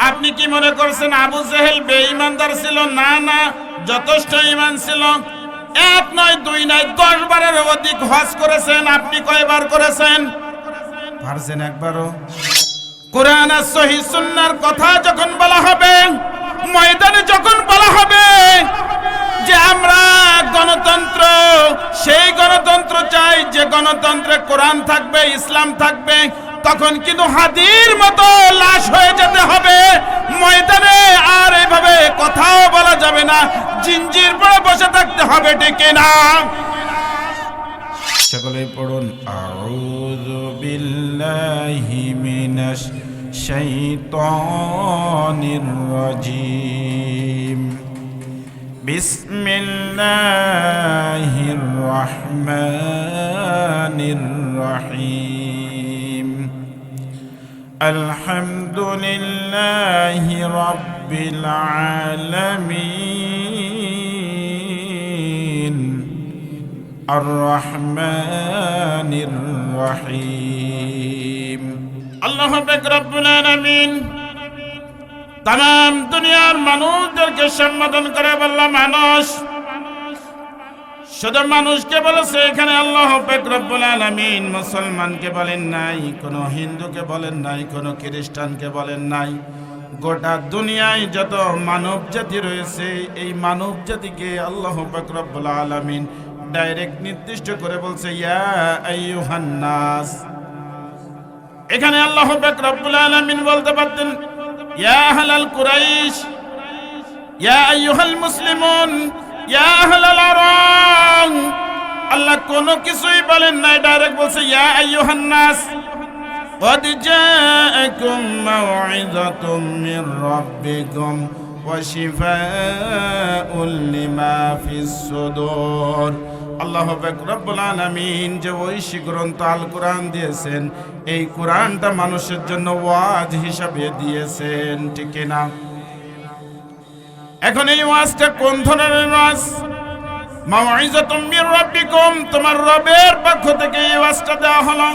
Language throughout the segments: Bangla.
আপনি কি মনে করছেন আবু জেহেল বেঈমানদার ছিল? না না, যথেষ্ট ঈমান ছিল। এক নয়, দুই নয়, 10 বারের অধিক হজ করেছেন। আপনি কয়বার করেছেন? পারছেন একবারও? কোরআন আর সহিহ সুন্নাহর কথা যখন বলা হবে, ময়দানে যখন বলা হবে যে আমরা গণতন্ত্র, সেই গণতন্ত্র চাই যে গণতন্ত্রে কোরআন থাকবে, ইসলাম থাকবে, তখন কিন্তু হাদির মতো লাশ হয়ে যেতে হবে ময়দানে। আর এইভাবে কথাও বলা যাবে না, জিঞ্জির পরে বসে থাকতে হবে, ঠিক না? সকলেই পড়ুন, আউযু বিল্লাহি মিনাশ শাইতানির রাজিম, বিসমিল্লাহির রহমানির রহিম, আলহামদুলিল্লাহি রাব্বিল আলামিন, আর-রহমানির রহিম। আল্লাহ পাক রব্বুল আলামিন তাম দুনিয়ার মানুষদেরকে সম্বোধন করে বলল মানুষ। শুধু মানুষকে বলেছে এখানে, আল্লাহ পাক রব্বুল আলামিন মুসলমানকে বলেন নাই, কোনো হিন্দুকে বলেন নাই, কোনো খ্রিস্টানকে বলেন নাই। গোটা দুনিয়ায় যত মানব জাতি রয়েছে, এই মানব জাতিকে আল্লাহ পাক রব্বুল আলামিন ডাইরেক্ট নির্দিষ্ট করে বলছে ইয়া আইয়ুহান নাস। এখানে আল্লাহ পাক রব্বুল আলামিন বলতে পারতেন ইয়া আহলাল কুরাইশ, ইয়া আইয়ুহাল মুসলিমুন, ইয়া আহলাল আরব। আল্লাহ কোনো কিছুই বলেন নাই, ডাইরেক্ট বলছে ইয়া আইয়ুহান নাস قد جاءكم موعظة من ربكم وشفاء لما في الصدور। আল্লাহ পাক রব্বুল আলামিন যে ঐশী গ্রন্থ আল কোরআন দিয়েছেন, এই কোরআনটা মানুষের জন্য ওয়াজ হিসাবে দিয়েছেন, ঠিক না? এখন এই ওয়াজটা কোন ধরনের ওয়াজ? মাউইযাতুম মির রাব্বিকুম, তোমার রবের পক্ষ থেকে এই ওয়াজটা দেওয়া হলো।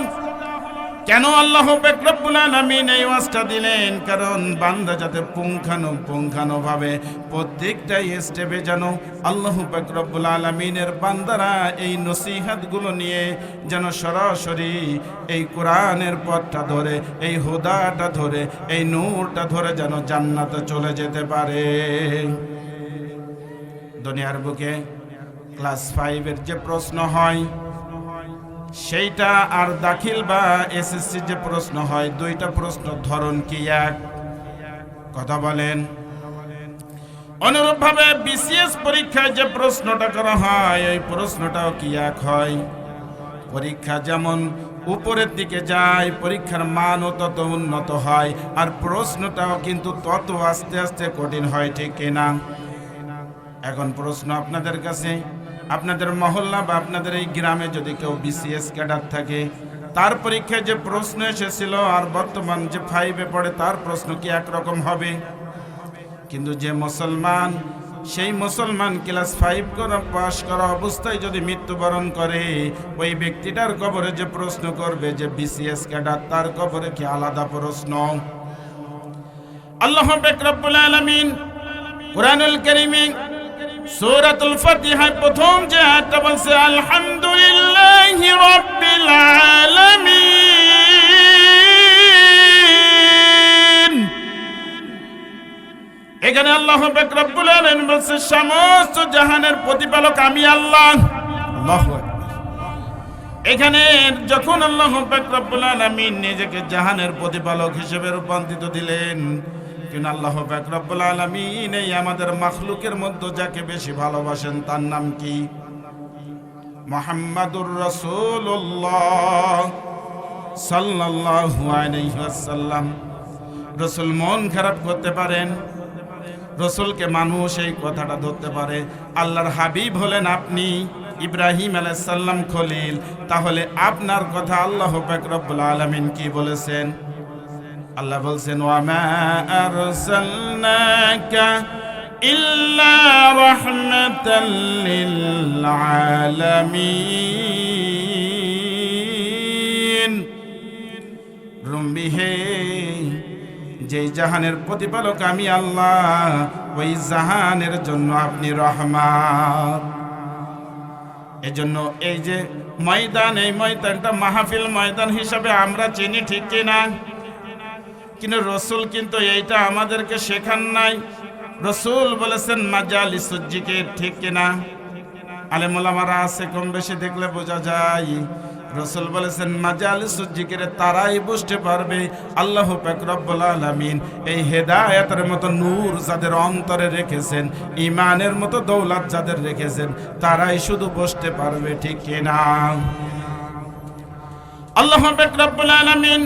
কেন আল্লাহ পাক রব্বুল আলামিন এই ওয়াজটা দিলেন? কারণ বান্দা যাতে পুঙ্খানুপুঙ্খানুভাবে প্রত্যেকটা স্টেপে যেন আল্লাহ পাক রব্বুল আলামিনের বান্দারা এই নসিহতগুলো নিয়ে যেন সরাসরি এই কোরআনের পথটা ধরে, এই হুদাটা ধরে, এই নূরটা ধরে যেন জান্নাতে চলে যেতে পারে। দুনিয়ার বুকে ক্লাস 5-এর যে প্রশ্ন হয় সেইটা আর দাখিল বা এসএসসি যে প্রশ্ন হয়, দুইটা প্রশ্ন ধরন কি এক? কথা বলেন। অনুরূপভাবে বিসিএস পরীক্ষায় যে প্রশ্নটা করা হয়, এই প্রশ্নটাও কি এক হয়? পরীক্ষা যেমন উপরের দিকে যায়, পরীক্ষার মানও তত উন্নত হয়, আর প্রশ্নটাও কিন্তু তত আস্তে আস্তে কঠিন হয়, ঠিক কিনা? এখন প্রশ্ন আপনাদের কাছে, আপনাদের মহল্লা বা আপনাদের এই গ্রামে যদি কেউ বিসিএস ক্যাডার থাকে, তার পরীক্ষায় যে প্রশ্ন এসেছিল আর বর্তমান যে 5-এ পড়ে তার প্রশ্ন কি একরকম হবে? কিন্তু যে মুসলমান, সেই মুসলমান ক্লাস 5 পাস করা অবস্থায় যদি মৃত্যুবরণ করে, ওই ব্যক্তিটার কবরে যে প্রশ্ন করবে যে বিসিএস ক্যাডার, তার কবরে কি আলাদা প্রশ্ন? আল্লাহ পাক রব্বুল আলামিন কুরআনুল কারীমে সূরাতুল ফাতিহায় প্রথম যে আয়াতটা বলছে আলহামদুলিল্লাহি রাব্বিল আলামিন, এখানে আল্লাহ পাক রব্বুল আলামিন বলছে সমস্ত জাহানের প্রতিপালক আমি আল্লাহ। আল্লাহু আকবার। এখানে যখন আল্লাহ পাক রব্বুল আলামিন নিজেকে জাহানের প্রতিপালক হিসেবে রূপান্তরিত দিলেন, কিন্তু আল্লাহ পাক রব্বুল আলামিন এই আমাদের মাখলুকের মধ্যে যাকে বেশি ভালোবাসেন তার নাম কি? মুহাম্মাদুর রাসূলুল্লাহ সাল্লাল্লাহু আলাইহি ওয়াসাল্লাম। রাসূল মন খারাপ করতে পারেন, রাসূলকে মানুষ এই কথাটা ধরতে পারে, আল্লাহর হাবিব হলেন আপনি, ইব্রাহিম আলাইহিস সালাম খলিল, তাহলে আপনার কথা আল্লাহ পাক রব্বুল আলামিন কি বলেছেন? আল্লাহ বলছেন ওয়ামা আরসালনাকা ইল্লা রাহমাতাল লিল আলামিন। রুম্বিহে, যেই জাহানের প্রতিপালক আমি আল্লাহ, ওই জাহানের জন্য আপনি রহমান। এজন্য এই যে ময়দান, এই ময়দানটা মাহফিল ময়দান হিসাবে আমরা চিনি, ঠিক কিনা? কিন্তু রসুল কিন্তু এইটা আমাদেরকে শেখান নাই। রসুল বলেছেন মাজালিসুজ জিকির, ঠিক কিনা? আলেম ওলামারা আছে কম বেশি, দেখলে বোঝা যায়। রসুল বলেছেন মাজালিসুজ জিকিরে তারাই বুঝতে পারবে আল্লাহ পাক রব্বুল আলামিন এই হেদায়েতের মতো নূর যাদের অন্তরে রেখেছেন, ঈমানের মতো দৌলত যাদের রেখেছেন, তারাই শুধু বুঝতে পারবে, ঠিক কিনা? আল্লাহ পাক রব্বুল আলামিন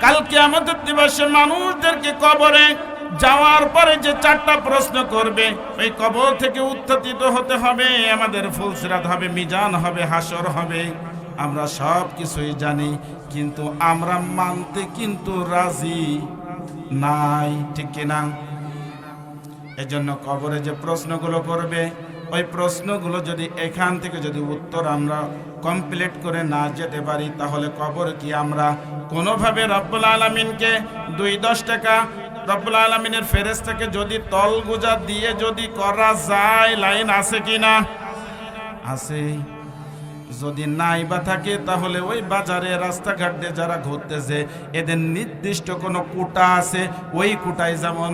কাল কিয়ামতের দিবসে মানুষদেরকে কবরে যাওয়ার পরে যে 4টা প্রশ্ন করবে, ওই কবর থেকে উত্থিত হতে হবে, আমাদের ফুলসিরাত হবে, মিজান হবে, হাসর হবে। আমরা সব কিছুই জানি, কিন্তু আমরা মানতে কিন্তু রাজি নাই, ঠিক কিনা? এজন্য কবরে যে প্রশ্নগুলো করবে, ওই প্রশ্নগুলো যদি এখান থেকে যদি উত্তর আমরা কমপ্লিট করে না যেতে পারি, তাহলে কবর কি আমরা কোনোভাবে রব্বুল আলামিনকে 2-10 টাকা রব্বুল আলামিনের ফেরেশতাকে যদি তলগুজা দিয়ে যদি করা যায়, লাইন আছে কিনা? আছে। যদি নাই বা থাকে, তাহলে ওই বাজারে রাস্তাঘাট দিয়ে যারা ঘুরতেছে, এদের নির্দিষ্ট কোনো কোটা আছে। ওই কোটায় যেমন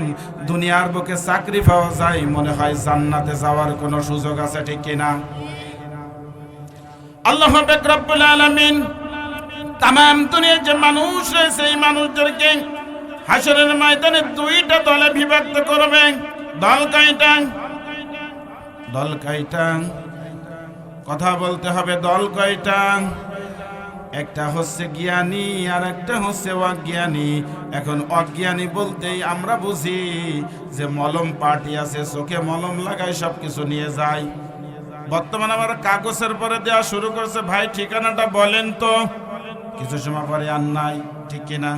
দুনিয়ার বুকে চাকরি পাওয়া যায়, মনে হয় জান্নাতে যাওয়ার কোনো সুযোগ আছে, ঠিক কিনা? আল্লাহ পাক রব্বুল আলামিন তামাম দুনিয়ার যে মানুষ রয়েছে, এই মানুষদেরকে হাসরের ময়দানে 2টা দলে বিভক্ত করবে। দল কয়টা? দল কয়টা? কথা বলতে হবে, দল কয়টা? একটা হচ্ছে জ্ঞানী আর একটা হচ্ছে অজ্ঞানী। এখন অজ্ঞানী বলতেই আমরা বুঝি যে মলম পার্টি আছে, চোখে মলম লাগায় সবকিছু নিয়ে যায়। বর্তমানে আমার কাগজের পরে দেওয়া শুরু করছে, ভাই ঠিকানাটা বলেন তো, কিছু সময় পরে আর নাই, ঠিক কিনা?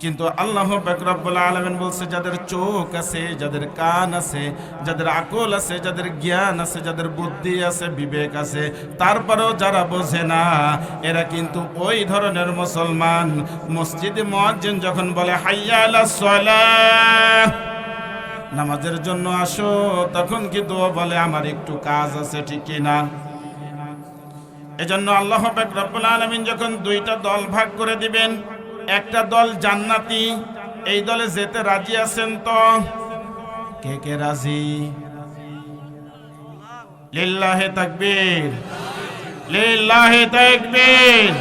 কিন্তু আল্লাহ পাক রব্বুল আলামিন বলছে, যাদের চোখ আছে, যাদের কান আছে, যাদের আকল আছে, যাদের জ্ঞান আছে, যাদের বুদ্ধি আছে, বিবেক আছে, তারপরেও যারা বোঝে না, এরা কিন্তু ওই ধরনের মুসলমান। মসজিদে মুয়াজ্জিন যখন বলে হাইয়া আলাস সালাহ, নামাজের জন্য আসো, তখন কিন্তু বলে আমার একটু কাজ আছে, ঠিক কিনা? এজন্য আল্লাহ পাক রব্বুল আলামিন যখন 2টা দল ভাগ করে দিবেন, একটা দল জান্নাতি, এই দলে যেতে রাজি আছেন তো? কে কে রাজি? লিল্লাহি তাকবীর, লিল্লাহি তাকবীর।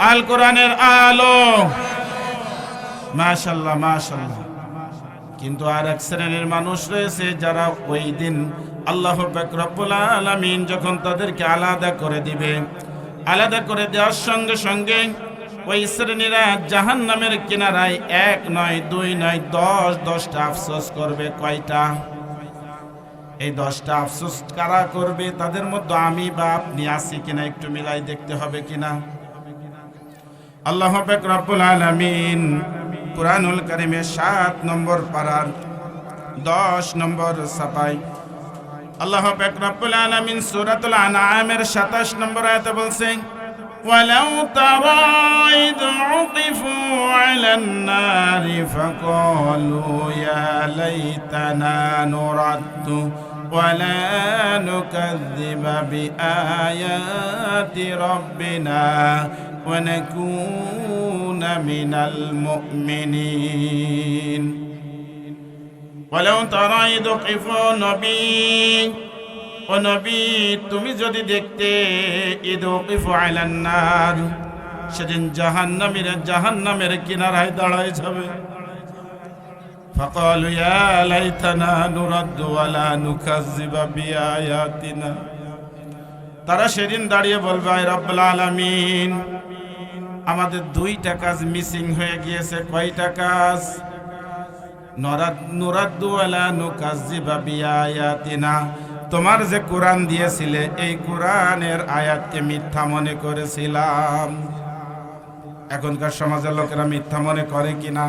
আল কোরআনের আলো, মাশাআল্লাহ মাশাআল্লাহ। কিন্তু আর এক শ্রেণীর মানুষ রয়েছে, যারা ওই দিন আল্লাহ পাক রব্বুল আলামিন যখন তাদেরকে আলাদা করে দিবে, আলাদা করে দেওয়ার সঙ্গে সঙ্গে ওই শ্রেণীরা জাহান্নামের কিনারায় 1 নয় 2 নয় 10টা আফসোস করবে। কয়টা? এই 10টা আফসোস কারা করবে? তাদের মধ্যে আমি বা আপনি আছি কিনা একটু মিলাই দেখতে হবে কিনা। আল্লাহ পাক রব্বুল আলামিন কুরআনুল কারীমের 7 নম্বর পারার 10 নম্বর সাফায় আল্লাহ পাক রব্বুল আলামিন সূরাতুল আনআমের 27 নম্বর আয়াতে বলছেন, وَلَوْ تَرَى إِذْ عُقِفُوا عَلَى النَّارِ فَقَالُوا يَا لَيْتَنَا نُرَدُّ وَلَا نُكَذِّبَ بِآيَاتِ رَبِّنَا وَنَكُونَ مِنَ الْمُؤْمِنِينَ وَلَوْ تَرَى إِذْ عُقِفُوا نَبِيٌّ ও নবী, তুমি যদি দেখতে ইদ ওয়াকিফু আলান নার, সেদিন জাহান্নামের কিনারায় দাঁড়ায় যাবে। ফাকালু ইয়া লাইতানা নুরাদ্দু ওয়ালা নুকাজ্জিবা বিআয়াতিনা, তারা সেদিন দাঁড়িয়ে বলবে, আয় রব্বুল আলামিন, আমাদের 2টা কাজ মিসিং হয়ে গিয়েছে। কয়টা কাজ? নুরাদ্দু ওয়ালা নুকাজ্জিবা বিআয়াতিনা, তোমার যে কোরআন দিয়েছিলে, এই কোরআনের আয়াতকে মিথ্যা মনে করেছিলাম। এখনকার সমাজের লোকেরা মিথ্যা মনে করে কিনা?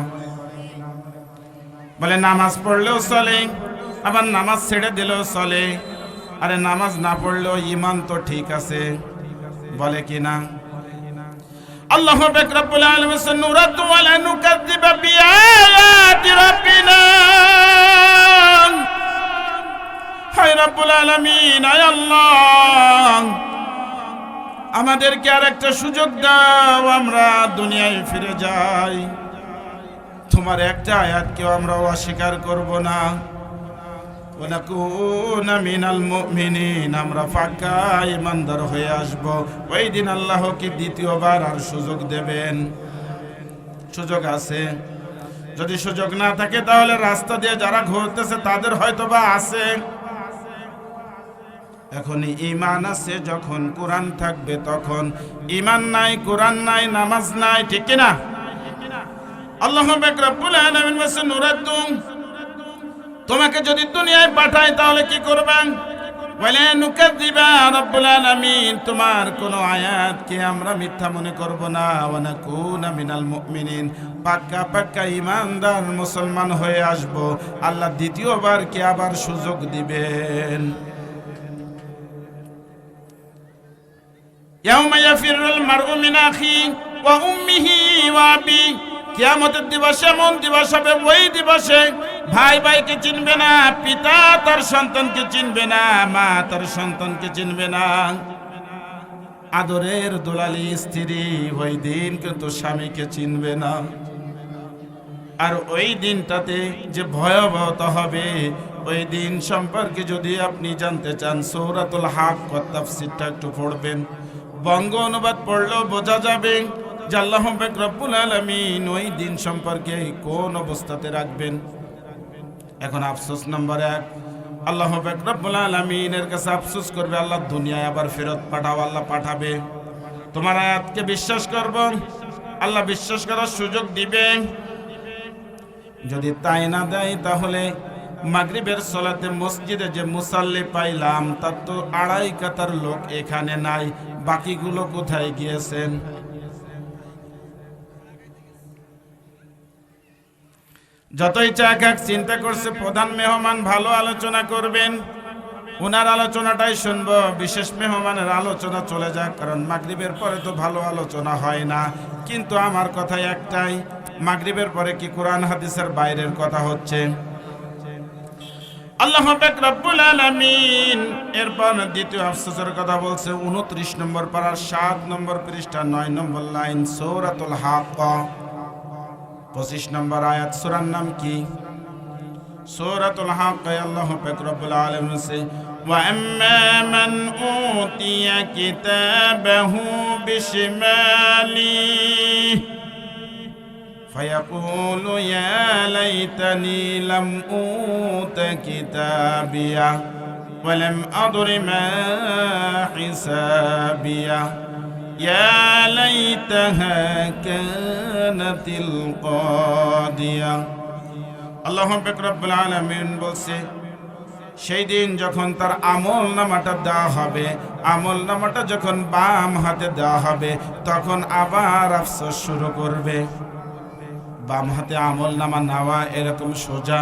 বলে নামাজ পড়লেও চলে, আবার নামাজ ছেড়ে দিলেও চলে। আরে নামাজ না পড়লেও ঈমান তো ঠিক আছে, বলে কিনা? আল্লাহ পাক রব্বুল আলামিন নুরাদু ওয়ালা নুকাযযিবু বিআয়াতি রাব্বিনা। হায় রব্বুল আলামিন, আয় আল্লাহ, আমাদেরকে আর একটা সুযোগ দাও, আমরা দুনিয়ায় ফিরে যাই, তোমার একটা আয়াতকেও আমরা অস্বীকার করব না। ওয়া নাকুনা মিনাল মুমিনিন, আমরা পাক্কা ঈমানদার হয়ে আসব। ওই দিন আল্লাহ কি দ্বিতীয়বার আর সুযোগ দেবেন? সুযোগ আছে। যদি সুযোগ না থাকে তাহলে রাস্তা দিয়ে যারা ঘুরতেছে তাদের হয়তো বা আছে। এখন ঈমান আছে যখন কোরআন থাকবে তখন, ঈমান নাই, কোরআন নাই, নামাজ নাই, ঠিক কি না? আল্লাহ পাক রব্বুল আলামিন বলেন নুরাদু, তোমাকে যদি দুনিয়ায় পাঠায় তাহলে কি করবেন? ওয়ালা নুকাযযিবা রব্বুল আলামিন, তোমার কোন আয়াতকে আমরা মিথ্যা মনে করব না। ওয়া নাকুনা মিনাল মুমিনিন, পাক্কা পাক্কা ঈমানদার মুসলমান হয়ে আসব। আল্লাহ দ্বিতীয়বার কি আবার সুযোগ দিবেন। ইয়াউমা ইয়াফিরুল মারউ মিন আখি ওয়া উম্মিহি ওয়া আবি, কিয়ামতের দিবসে এমন দিবস হবে, ওই দিবসে ভাই ভাইকে চিনবে না, পিতা তার সন্তানকে চিনবে না, মা তার সন্তানকে চিনবে না। আদরের দুলালি স্ত্রী ওই দিন কিন্তু স্বামীকে চিনবে না। আর ওই দিনটাতে যে ভয়াবহতা হবে, ওই দিন সম্পর্কে যদি আপনি জানতে চান, সূরাতুল হাক্ক তাফসীরটা একটু পড়বেন। বঙ্গ অনুবাদ পড়লেও বোঝা যাবে যে আল্লাহ পাক রব্বুল আলামিন ওই দিন সম্পর্কে কোন অবস্থাতে রাখবেন। এখন আফসোস নাম্বার 1, আল্লাহ পাক রব্বুল আলামিনের কাছে আফসোস করবে, আল্লাহ দুনিয়ায় আবার ফেরত পাঠাও। আল্লাহ পাঠাবে, তোমার আয়াতকে বিশ্বাস করব, আল্লাহ বিশ্বাস করার সুযোগ দিবে। যদি তাই না দেয় তাহলে মাগরিবের সালাতে মসজিদে যে মুসাল্লি পাইলাম তার তো 2.5 কাতার লোক এখানে নাই, বাকিগুলো কোথায় গিয়েছেন? যতই চাক চিন্তা করছে প্রধান মেহমান ভালো আলোচনা করবেন, ওনার আলোচনাটাই শুনবো, বিশেষ মেহমানের আলোচনা চলে যাক, কারণ মাগরিবের পরে তো ভালো আলোচনা হয় না। কিন্তু আমার কথা একটাই, মাগরিবের পরে কি কোরআন হাদিসের বাইরের কথা হচ্ছে? আল্লাহ পাক রব্বুল আলামিন এরপর দ্বিতীয় আফসোসের কথা বলছে 29 নম্বর পারার 7 নম্বর পৃষ্ঠা 9 নম্বর লাইন, সূরাতুল হাক্ক 25 নম্বর আয়াত। সূরার নাম কি? সূরাতুল হাক্ক। আল্লাহ পাক রব্বুল আলামিন বলছে, ওয়া আম্মা মান উতিয়া কিতাবাহু বিশিমালিহি فيقول يا ليتني لم أوت كتابيه ولم أدر ما حسابيه يا ليتها كانت القاضية। আল্লাহ পাক রব্বুল আলামিন বলছে, সেই দিন যখন তার আমল নামাটা দেওয়া হবে, আমল নামাটা যখন বাম হাতে দেওয়া হবে, তখন আবার আফসোস শুরু করবে। বাম হাতে আমল নামা নেওয়া এরকম সোজা,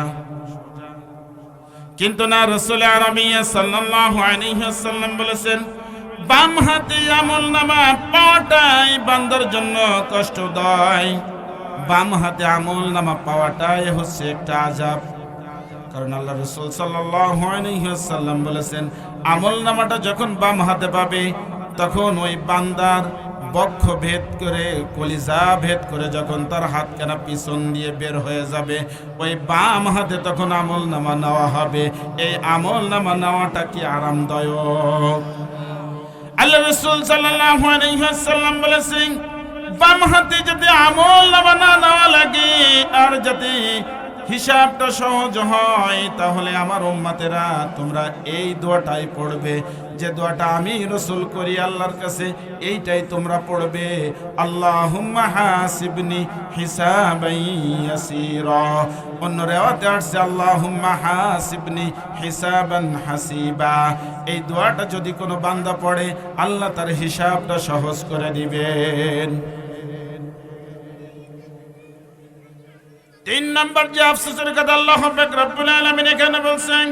কিন্তু না, রাসূল আরবী সাল্লাল্লাহু আলাইহি ওয়াসাল্লাম বলেছেন, বাম হাতে আমল নামা পাওয়াটাই বান্দার জন্য কষ্টদায়। বাম হাতে আমল নামা পাওয়াটাই হচ্ছে একটা আযাব। কারণ আল্লাহ রাসূল সাল্লাল্লাহু আলাইহি ওয়াসাল্লাম বলেছেন, আমল নামাটা যখন বাম হাতে পাবে তখন ওই বান্দার বক্ষ ভেদ করে, কলিজা ভেদ করে যখন তার হাতখানা পিছন দিয়ে বের হয়ে যাবে, ওই বাম হাতে তখন আমল নামা নেওয়া হবে। এই আমল নামা নেওয়াটা কি আরামদায়ক? আল্লাহ রাসূল সাল্লাল্লাহু আলাইহি ওয়াসাল্লাম বলেছেন, বাম হাতে যদি আমল নামা না নেওয়া লাগে আর যাতে হিসাবটা সহজ হয়, তাহলে আমার উম্মতেরা তোমরা এই দোয়াটাই পড়বে, যে দোয়াটা আমি রাসূল করি আল্লাহর কাছে, এইটাই তোমরা পড়বে। আল্লাহুম্মা হাসিবনি হিসাবান ইয়াসীরা। অন্য রিওয়ায়াতে আসছে আল্লাহুম্মা হাসিবনি হিসাবান হাসিবা। এই দোয়াটা যদি কোনো বান্দা পড়ে, আল্লাহ তার হিসাবটা সহজ করে দিবেন। 3 নম্বর যে আফসোসের কথা আল্লাহ পাক রব্বুল আলামিন এখানে বলছেন,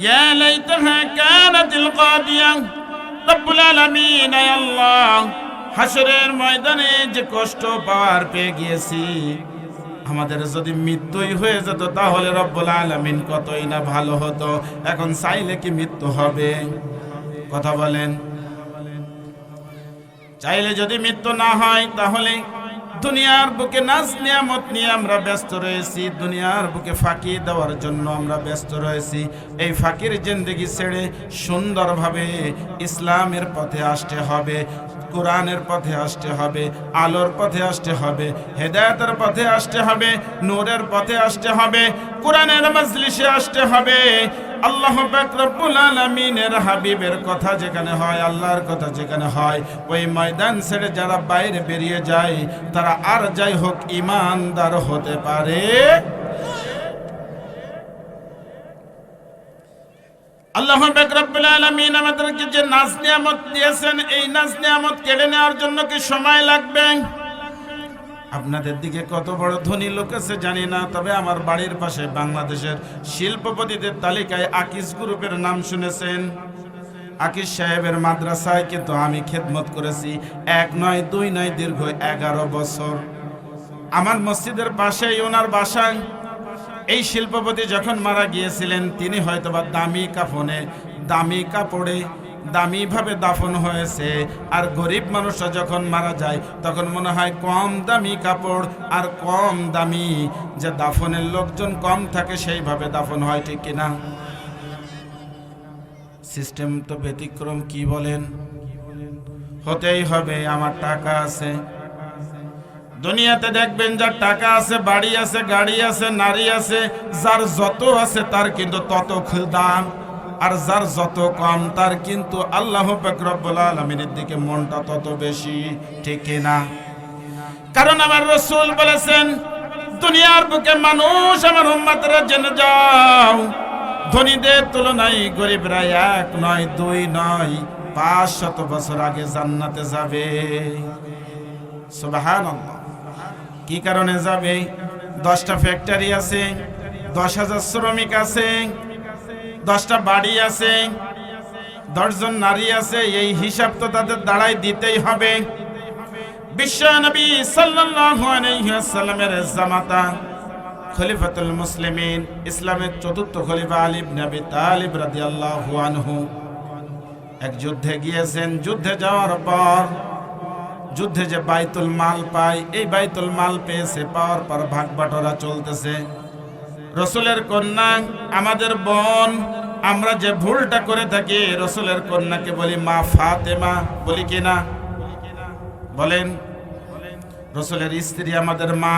ইয়া লাইতাহা কানাতিল কাদিয়া। রব্বুল আলামিন, আয় আল্লাহ, হাসরের ময়দানে যে কষ্ট পাওয়ার পেয়ে গিয়েছি, আমাদের যদি মৃত্যুই হয়ে যেত তাহলে রব্বুল আলামিন কতই না ভালো হতো। এখন চাইলে কি মৃত্যু হবে? কথা বলেন। চাইলে যদি মৃত্যু না হয় তাহলে দুনিয়ার বুকে নাজ নিয়ামত নিয়ে আমরা ব্যস্ত রয়েছি, দুনিয়ার বুকে ফাঁকি দেওয়ার জন্য আমরা ব্যস্ত রয়েছি। এই ফাঁকির জিন্দেগি ছেড়ে সুন্দরভাবে ইসলামের পথে আসতে হবে, কোরআনের পথে আসতে হবে, আলোর পথে আসতে হবে, হেদায়েতের পথে আসতে হবে, নূরের পথে আসতে হবে, কোরআনের মজলিসে আসতে হবে। আল্লাহ পাক রব্বুল আলামিনের হাবিবের কথা যেখানে হয়, আল্লাহর কথা যেখানে হয়, ওই ময়দান ছেড়ে যারা বাইরে বেরিয়ে যায় তারা আর যাই হোক ঈমানদার হতে পারে। আল্লাহ পাক রব্বুল আলামিন আমাদেরকে যে নাজ নিয়ামত দিয়েছেন, এই নাজ নিয়ামত কেড়ে নেওয়ার জন্য কি সময় লাগবে? আপনাদের দিকে কত বড় ধনী লোক আছে জানি না, তবে আমার বাড়ির পাশে বাংলাদেশের শিল্পপতিদের তালিকায় আকিস গ্রুপের নাম শুনেছেন। আকিস সাহেবের মাদ্রাসায় কিন্তু আমি খেদমত করেছি, 1 নয় 2 নয়, দীর্ঘ 11 বছর। আমার মসজিদের পাশেই ওনার বাসা। এই শিল্পপতি যখন মারা গিয়েছিলেন তিনি হয়তোবা দামি কাফনে, দামি কাপড়ে, দামি ভাবে দাফন হয়েছে। আর গরিব মানুষরা যখন মারা যায় তখন মনে হয় কম দামি কাপড় আর কম দামি, যে দাফনের লোকজন কম থাকে সেইভাবে দাফন হয়, ঠিক কিনা? সিস্টেম তো ব্যতিক্রম, কি বলেন? হতেই হবে। আমার টাকা আছে। দুনিয়াতে দেখবেন যার টাকা আছে, বাড়ি আছে, গাড়ি আছে, নারী আছে, যার যত আছে তার কিন্তু তত দাম, আর যার যত কম তার কিন্তু আল্লাহ পাক রব্বুল আলামিনের দিকে মনটা তত বেশি, ঠিক না? কারণ আমার রাসূল বলেছেন, দুনিয়ার বুকে মানুষ, আমার উম্মতরা জেনে যাও, ধনীদের তুলনায় গরিবরা 1 নয় 2 নয় 500 বছর আগে জান্নাতে যাবে। সুবহানাল্লাহ। কি কারণে যাবে? 10টা ফ্যাক্টরি আছে, 10,000 শ্রমিক আছে, 10টা বাড়ি আছে, 10 জন নারী আছে, এই হিসাব তো তাদের দাঁড়ায় দিতেই হবে। বিশ্ব নবী সাল্লাল্লাহু আলাইহি ওয়াসাল্লামের জামাতা খলিফাতুল মুসলিমিন, ইসলামের 4র্থ খলিফা আলী ইবনে আবি তালিব রাদিয়াল্লাহু আনহু এক যুদ্ধে গিয়েছেন। যুদ্ধে যাওয়ার পর যুদ্ধে যে বাইতুল মাল পায়, এই বাইতুল মাল পেয়েছে, পাওয়ার পর ভাগ বাটোয়ারা চলতেছে। রসুলের কন্যা, আমাদের বোন, আমরা যে ভুলটা করে থাকি, রসুলের কন্যাকে বলি মা ফাতেমা, বলি কিনা? বলেন। রসুলের স্ত্রী আমাদের মা,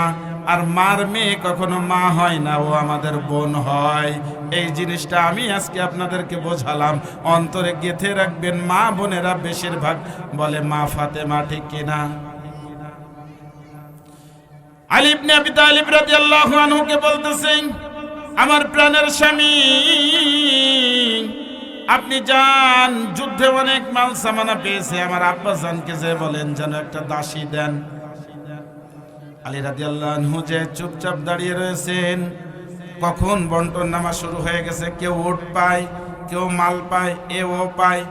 আর মার মেয়ে কখনো মা হয় না, ও আমাদের বোন হয়। এই জিনিসটা আমি আজকে আপনাদেরকে বোঝালাম, অন্তরে গেঁথে রাখবেন। মা বোনেরা বেশিরভাগ বলে মা ফাতেমা, ঠিক কিনা? আলী ইবনে আবি তালিব রাদিয়াল্লাহু আনহুকে বলতেছেন, আমার প্রাণের স্বামী, আপনি যান, যুদ্ধে অনেক মাল সামানা পেয়েছে, আমার আব্বা জানকে যে বলেন যেন একটা দাসী দেন। আলী রাদিয়াল্লাহু আনহু যে চুপচাপ দাঁড়িয়ে রয়েছেন, কখন বন্টন নামা শুরু হয়ে গেছে, কেউ উট পায়, কেউ মাল পায়, এও পায়।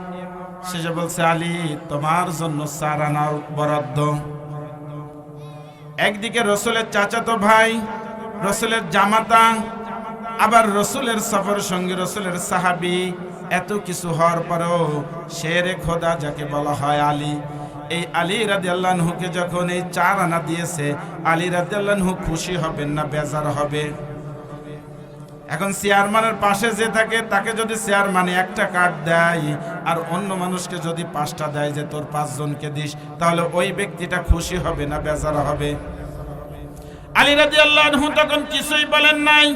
শেষে বলছে, আলী তোমার জন্য 4 আনা বরাদ্দ। একদিকে রসুলের চাচাতো ভাই, রসুলের জামাতা, আবার রসুলের সফর সঙ্গী, রসুলের সাহাবী, এত কিছু হওয়ার পরেও শেরে খোদা যাকে বলা হয় আলী, এই আলী রাদিয়াল্লাহু আনহুকে যখন এই 4 আনা দিয়েছে, আলী রাদিয়াল্লাহু আনহু খুশি হবেন না বেজার হবে? এখন চেয়ারম্যানের পাশে যে থাকে তাকে যদি চেয়ারম্যানে 1টা কার্ড দেয় আর অন্য মানুষকে যদি 5টা দেয় যে তোর 5 জনকে দিস, তাহলে ওই ব্যক্তিটা খুশি হবে না বেজার হবে? আলী রাদিয়াল্লাহু আনহু তখন কিছুই বলেন নাই,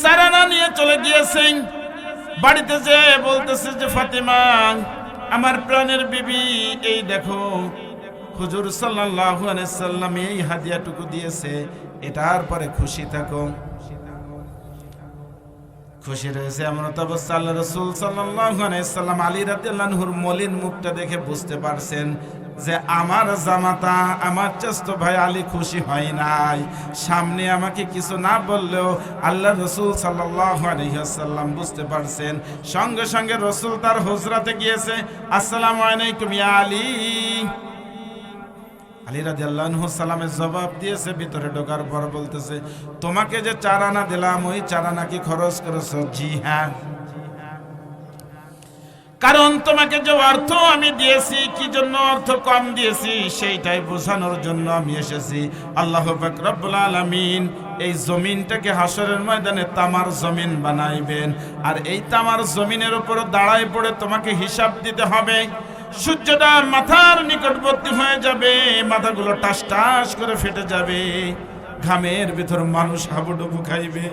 4 আনা নিয়ে চলে গিয়েছেন। বাড়িতে যে বলতেছে যে ফাতেমা, আমার প্রাণের বিবি, এই দেখো হুজুর সাল্লাল্লাহু আলাইহি সাল্লাম এই হাদিয়াটুকু দিয়েছে, এটার পরে খুশি থাকো। খুশি রয়েছে এমন অবস্থা আল্লাহ রাসূল সাল্লাল্লাহু আলাইহি সাল্লাম আলী রাদিয়াল্লাহু আনহুর মলিন মুখটা দেখে বুঝতে পারছেন যে আমার জামাতা, আমার চাচতো ভাই আলী খুশি হয় নাই। সামনে আমাকে কিছু না বললেও আল্লাহ রাসূল সাল্লাল্লাহু আলাইহি ওয়াসাল্লাম বুঝতে পারছেন। সঙ্গে সঙ্গে রাসূল তার হুজরাতে গিয়েছে, আসসালামু আলাইকুম ইয়া আলী। আলী রাদিয়াল্লাহু আনহু সালামের জবাব দিয়েছে, ভিতরে ঢোকার পর বলতেছে, তোমাকে যে 4 আনা দিলাম ওই 4 আনা কি খরচ করেছো? জি হ্যাঁ। কারণ তোমাকে যে অর্থ আমি দিয়েছি, কি জন্য অর্থ কম দিয়েছি সেইটাই বোঝানোর জন্য আমি এসেছি। আল্লাহ পাক রব্বুল আলামিন এই জমিনটাকে হাসরের ময়দানে তামার জমিন বানাইবেন, আর এই তামার জমিনের উপর দাঁড়ায় পড়ে তোমাকে হিসাব দিতে হবে। সূর্যটা মাথার নিকটবর্তী হয়ে যাবে, মাথাগুলো টাস টাস করে ফেটে যাবে, ঘামের ভিতর মানুষ হাবুডুবু খাইবে।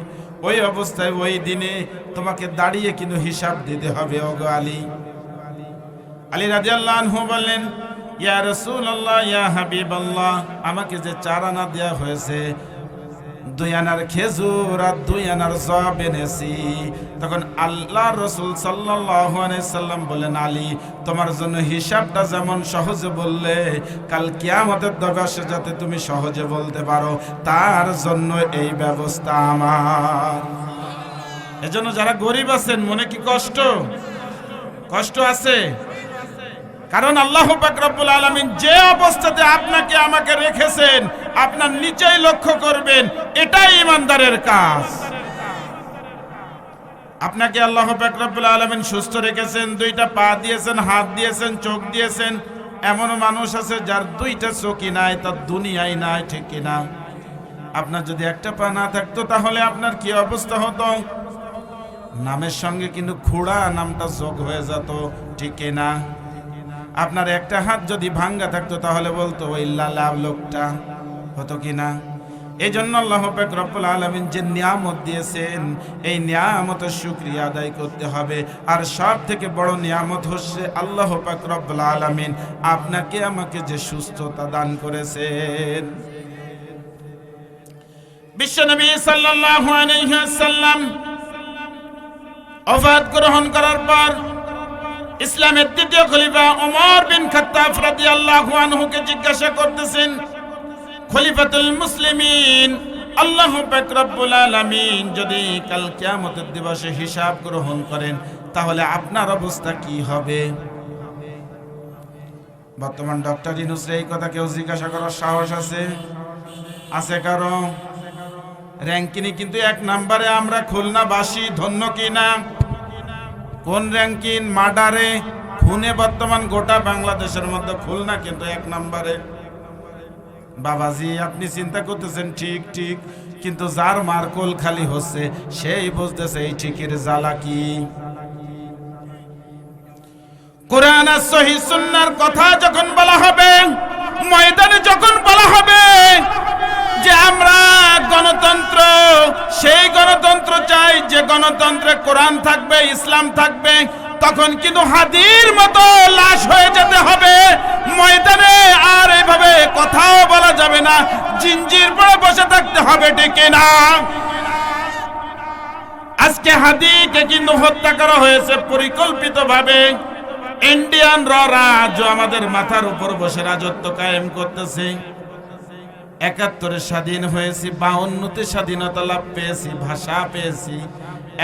ওই অবস্থায় ওই দিনে তোমাকে দাঁড়িয়ে কিন্তু হিসাব দিতে হবে। ওগো আলী। আলী রাদিয়াল্লাহু আনহু বললেন, ইয়া রাসূলুল্লাহ, ইয়া হাবিবাল্লাহ, আমাকে যে 4 আনা দেয়া হয়েছে, 2 আনার খেজুর আর 2 আনার জব এনেছি। তখন আল্লাহর রাসূল সাল্লাল্লাহু আলাইহি সাল্লাম বলেন, আলী, তোমার জন্য হিসাবটা যেমন সহজে বললে, কাল কিয়ামতের দিবসে যাতে তুমি সহজে বলতে পারো, তার জন্য এই ব্যবস্থা আমার। এজন্য যারা গরিব আছেন, মনে কি কষ্ট আছে? কারণ আল্লাহ পাক রব্বুল আলামিন যে অবস্থাতে আপনাকে আমাকে রেখেছেন, আপনার নিচেই লক্ষ্য করবেন, এটাই ইমানদারের কাজ। আপনাকে আল্লাহ পাক রব্বুল আলামিন সুস্থ রেখেছেন, 2টা পা দিয়েছেন, হাত দিয়েছেন, চোখ দিয়েছেন। এমন মানুষ আছে যার 2টা চোখই নাই, তার দুনিয়াই নাই, ঠিক কিনা? আপনার যদি একটা পা না থাকতো তাহলে আপনার কি অবস্থা হতো? নামের সঙ্গে কিন্তু খুড়া নামটা যোগ হয়ে যেত, ঠিক কিনা? আপনার একটা হাত যদি ভাঙ্গা থাকতো তাহলে বলতো ওই লালা লোকটা, হতো কিনা? এই জন্য আল্লাহ পাক রব্বুল আলামিন যে নিয়ামত দিয়েছেন, এই নিয়ামতের শুকরিয়া আদায় করতে হবে। আর সব থেকে বড় নিয়ামত হচ্ছে আল্লাহ পাক রব্বুল আলামিন আপনাকে আমাকে যে সুস্থতা দান করেছেন। বিশ্বনবী সাল্লাল্লাহু আলাইহি ওয়াসাল্লাম ওফাত গ্রহণ করার পর ইসলামের 2য় খলিফা ওমর বিন খাত্তাব রাদিয়াল্লাহু আনহুকে জিজ্ঞাসা করতেছেন, খলিফাতুল মুসলিমিন, আল্লাহ পাক রব্বুল আলামিন যদি কাল কিয়ামতের দিবসে হিসাব গ্রহণ করেন তাহলে আপনার অবস্থা কি হবে? বর্তমান ডক্টর ইউনূসের এই কথা কেউ জিজ্ঞাসা করার সাহস আছে কারো? র্যাঙ্কিংয়ে কিন্তু 1 নম্বরে আমরা খুলনাবাসী, ধন্য কিনা? কোন র্যাঙ্কিং? মার্ডারে, খুনে বর্তমান গোটা বাংলাদেশের মধ্যে খুলনা কিন্তু 1 নম্বরে। বাবাজি, আপনি চিন্তা করতেছেন ঠিক, কিন্তু যার মার্কল খালি হচ্ছে সেই বুঝতেছে এই ঠিকের জ্বালা কি। কোরআন আর সহিহ সুন্নাহর কথা যখন বলা হবে, ময়দানে যখন বলা হবে যে আমরা গণতন্ত্র, সেই গণতন্ত্র চাই যে গণতন্ত্রে কোরআন থাকবে, ইসলাম থাকবে, তখন কিন্তু হাদির মতো লাশ হয়ে যেতে হবে ময়দানে। আর এইভাবে কথাও বলা যাবে না, জিঞ্জির পরে বসে থাকতে হবে, ঠিক না? আজকে হাদিকে কিন্তু হত্যা করা হয়েছে পরিকল্পিতভাবে। ইন্ডিয়ান রাজ আমাদের মাথার উপর বসে রাজত্ব কায়েম করতেছে। 71-এ স্বাধীন হয়েছি, 52-তে স্বাধীনতা লাভ পেয়েছি, ভাষা পেয়েছি,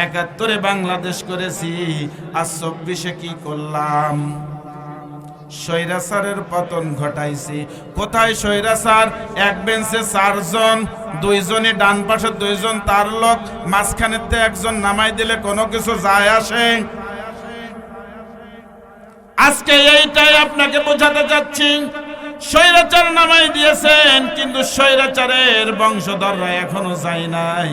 71-এ বাংলাদেশ করেছি, আর 24-এ কি করলাম? স্বৈরাচারের পতন ঘটাইছি। কোথায় স্বৈরাচার? এক বেঞ্চে 4 জন, 2 জনে ডান পাশে, 2 জন তার লোক, মাঝখানেতে 1 জন নামাই দিলে কোনো কিছু যায় আসে? আজকে এইটাই আপনাকে বোঝাতে চাচ্ছি। স্বৈরাচার নামাই দিয়েছেন, কিন্তু স্বৈরাচারের বংশধররা এখনো যায় নাই।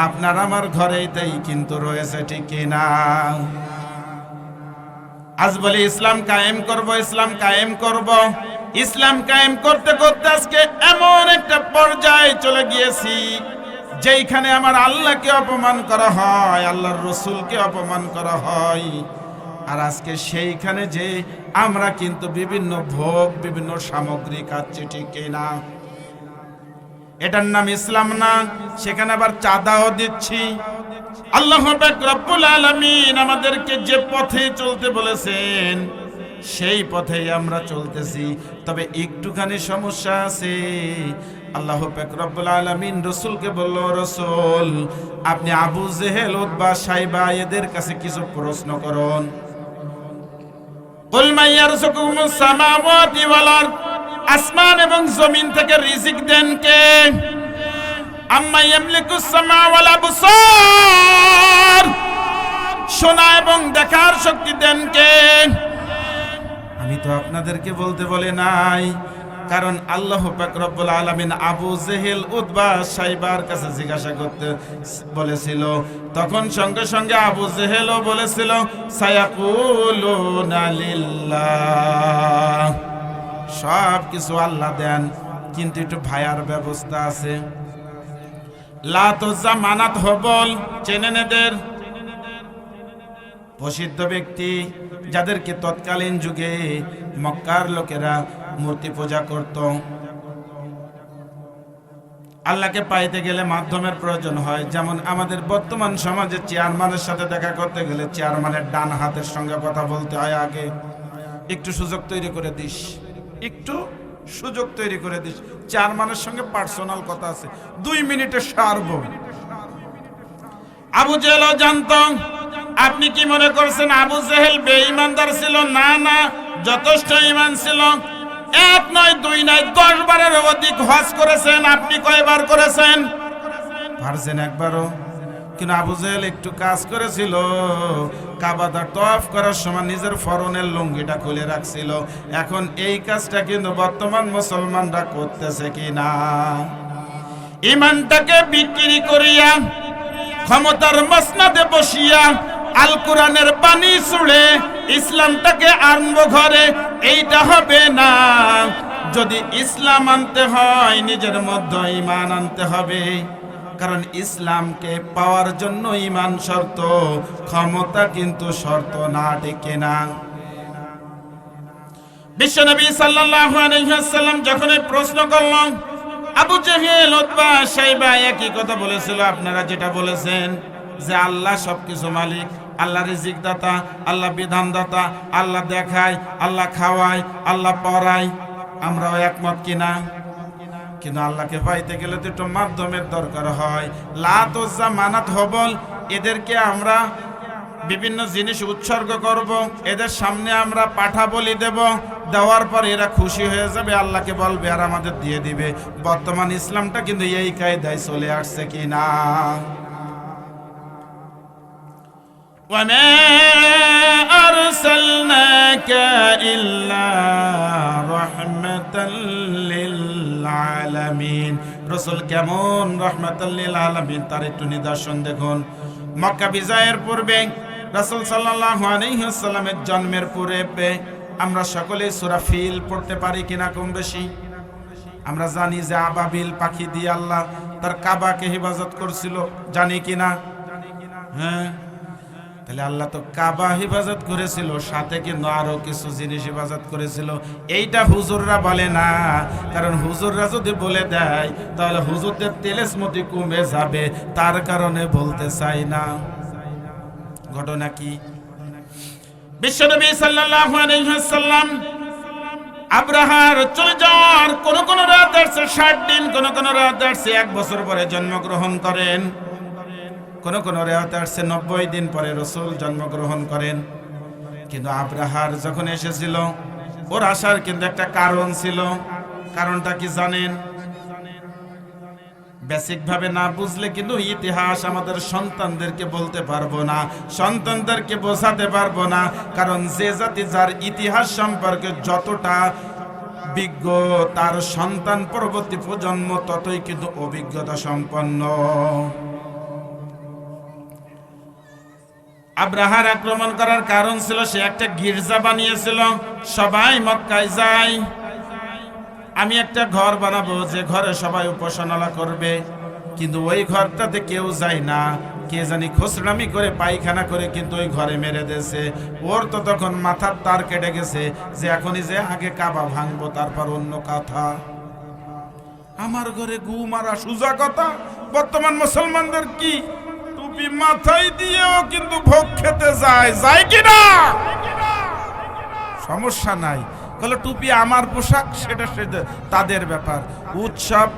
আপনার আমার ঘরেইতেই কিন্তু রয়েছে, ঠিক কিনা? আজ বলি ইসলাম কায়েম করব, ইসলাম কায়েম করব। ইসলাম কায়েম করতে করতে আজকে এমন একটা পর্যায়ে চলে গিয়েছি যেইখানে আমার আল্লাহকে অপমান করা হয়, আল্লাহর রসুলকে অপমান করা হয়। আর আজকে সেইখানে যে আমরা কিন্তু বিভিন্ন ভোগ, বিভিন্ন সামগ্রী খাচ্ছি, ঠিক না? এটার নাম ইসলাম না। সেখানে আবার চাঁদাও দিচ্ছি। আল্লাহ পাক রব্বুল আলামিন আমাদেরকে যে পথে চলতে বলেছেন সেই পথেই আমরা চলতেছি। তবে একটুখানি সমস্যা আছে। আল্লাহ পাক রব্বুল আলামিন রাসূলকে বলল, রাসূল আপনি আবু জেহেল, উতবা, সাইবা এদের কাছে কিছু প্রশ্ন করুন। কুল মান ইয়ারযুকুকুমুস সামাওয়াতি ওয়াল আরদ, আসমান এবং জমিন থেকে রিজিক দেন কে? আম্মা ইয়ামলিকুস সামা ওয়াল আবসার, শোনা এবং দেখার শক্তি দেন কে? আমি তো আপনাদেরকে বলতে বলে নাই, কারণ আল্লাহ পাক রব্বুল আলামিন আবু জেহেল উতবা সাইবার কাছে জিজ্ঞাসা করতে বলেছিল, তখন সঙ্গে সঙ্গে আবু জেহেলও বলেছিল সায়াকুলুনা লিল্লাহ, সব কিছু আল্লাহ দেন, কিন্তু একটু ভায়ার ব্যবস্থা আছে। লাত উজ্জা মানাত হবল চেনেন এদের? প্রসিদ্ধ ব্যক্তি, যাদেরকে তৎকালীন যুগে মক্কার লোকেরা মূর্তি পূজা করত। আল্লাহকে পাইতে গেলে মাধ্যমের প্রয়োজন হয়। যেমন আমাদের বর্তমান সমাজে চেয়ারম্যানের সাথে দেখা করতে গেলে চেয়ারম্যানের ডান হাতের সঙ্গে কথা বলতে হয় আগে। একটু সুযোগ তৈরি করে দিস, একটু সুযোগ তৈরি করে দিস, চেয়ারম্যানের সঙ্গে পার্সোনাল কথা আছে, 2 মিনিটে সারবো। আবু জেহেলও জানত। আপনি কি মনে করছেন আবু জেহেল বেঈমানদার ছিল? না না, যথেষ্ট ঈমান ছিল। 1 নয় 2 নয় 10 বারের অধিক হজ করেছেন। আপনি কয়বার করেছেন? পারছেন একবারও? কিন্তু আবু জেহেল একটু কাজ করেছিল, কাবাটা তওয়াফ করার সময় নিজের ফরনের লুঙ্গিটা খুলে রাখছিল। এখন এই কাজটা কিন্তু বর্তমান মুসলমানরা করতেছে কিনা? ঈমানটাকে বিক্রি করিয়া ক্ষমতার মসনদে বসিয়া আল কোরআনের বাণী ছুড়ে ইসলামটাকে আনবো ঘরে, এইটা হবে না। যদি ইসলাম আনতে হয় নিজের মধ্যে ঈমান আনতে হবে, কারণ ইসলামকে পাওয়ার জন্য ঈমান শর্ত, ক্ষমতা কিন্তু শর্ত না, ঠিক না? বিশ্বনবী সাল্লাল্লাহু আলাইহি ওয়াসাল্লাম যখন এই প্রশ্ন করলেন, আবু জেহেল উতবা সাইবা একই কথা বলেছিল আপনারা যেটা বলেছেন, যে আল্লাহ সবকিছু মালিক, আল্লাহ রিজিক দাতা, আল্লাহ বিধান দাতা, আল্লাহ দেখায়, আল্লাহ খাওয়ায়, আল্লাহ পড়ায়, আমরাও একমত কিনা? কিন্তু আল্লাহকে পাইতে গেলে তো একটু মাধ্যমের দরকার হয়। লাত উজ্জা মানাত হবল, এদেরকে আমরা বিভিন্ন জিনিস উৎসর্গ করব, এদের সামনে আমরা পাঠা বলি দেব, দেওয়ার পর এরা খুশি হয়ে যাবে, আল্লাহকে বলবে আর আমাদের দিয়ে দিবে। বর্তমান ইসলামটা কিন্তু এই কায়দায় চলে আসছে কিনা? وَمَا أَرْسَلْنَاكَ إِلَّا رَحْمَةً لِلْعَالَمِينَ। রাসূল কেমন রাহমাতাল লিল আলামিন, তার একটু নিদর্শন দেখুন। মক্কা বিজয়ের পূর্বে রাসূল সাল্লাল্লাহু আলাইহি ওয়াসাল্লামের জন্মের পূর্বে আমরা সকলে সূরা ফিল পড়তে পারি কিনা কম বেশি? আমরা জানি যে আবাবিল পাখি দিয়ে আল্লাহ তার কাবাকে হেফাজত করছিল, জানি কিনা? হ্যাঁ, তাহলে আল্লাহ তো কাবা হেফাজত করেছিল, সাথে কিন্তু আরো কিছু জিনিস হেফাজত করেছিল। এইটা হুজুররা বলে না, কারণ হুজুররা যদি বলে দেয় তাহলে হুজুরদের তেলেসমতি কমে যাবে, তার কারণে বলতে চাই না। ঘটনা কি? বিশ্বনবী সাল্লাল্লাহু আলাইহি ওয়াসাল্লাম আব্রাহার চলে যাওয়ার কোন রাত আসছে 60 দিন, কোন রাত আসছে 1 বছর পরে জন্মগ্রহণ করেন, কোন রাত আসছে 90 দিন পরে রাসূল জন্মগ্রহণ করেন। কিন্তু আব্রাহার যখন এসেছিল, ওর আসার কিন্তু একটা কারণ ছিল। কারণটা কি জানেন? বেসিক ভাবে না বুঝলে কিন্তু ইতিহাস আমাদের সন্তানদেরকে বলতে পারবো না, সন্তানদেরকে বোঝাতে পারবো না। কারণ যে জাতি যার ইতিহাস সম্পর্কে যতটা বিজ্ঞ, তার সন্তান পরবর্তী প্রজন্ম ততই কিন্তু অভিজ্ঞতা সম্পন্ন। আব্রাহার আক্রমণ করার কারণ ছিল সে একটা গির্জা বানিয়েছিল। সবাই মক্কায় যায়, আমি একটা ঘর বানাবো যে ঘরে সবাই উপাসনা করবে, কিন্তু ওই ঘরটাতে কেউ যায় না। কে জানি খোসরামি করে পায়খানা করে কিন্তু ওই ঘরে মেরে দিয়েছে। ওর তো তখন মাথার তার কেটে গেছে যে এখনই যে আগে কাবা ভাঙবো, তারপর অন্য কথা। আমার ঘরে গু মারা সুজা কথা। বর্তমান মুসলমানদের কি টুপি মাথায় দিয়েও কিন্তু ভোগ খেতে যায় কিনা? সমস্যা নাই, বলে টুপি আমার পোশাক, সেটা তাদের ব্যাপার। উৎসব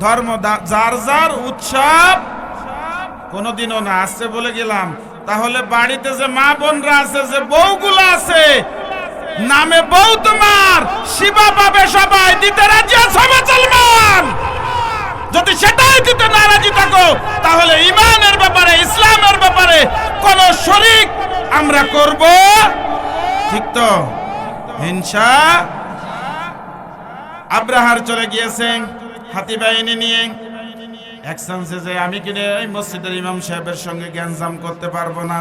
ধর্ম যার যার উৎসব কোনোদিনও না আসছে বলে গেলাম। তাহলে বাড়িতে যে মা বোনরা আছে, যে বউগুলো আছে, নামে বউ তোমার, শিবা পাবে সবাই, দিতে রাজি আছো মুসলমান? যদি সেটাই দিতে নারাজি থাকো তাহলে ঈমানের ব্যাপারে, ইসলামের ব্যাপারে কোন শরীক আমরা করব ঠিক তো? হিংসা। আব্রাহার চলে গিয়েছে হাতি বাহিনী নিয়ে। এক চান্সে যে আমি কিনে এই মসজিদের ইমাম সাহেবের সঙ্গে গ্যাঞ্জাম করতে পারবো না,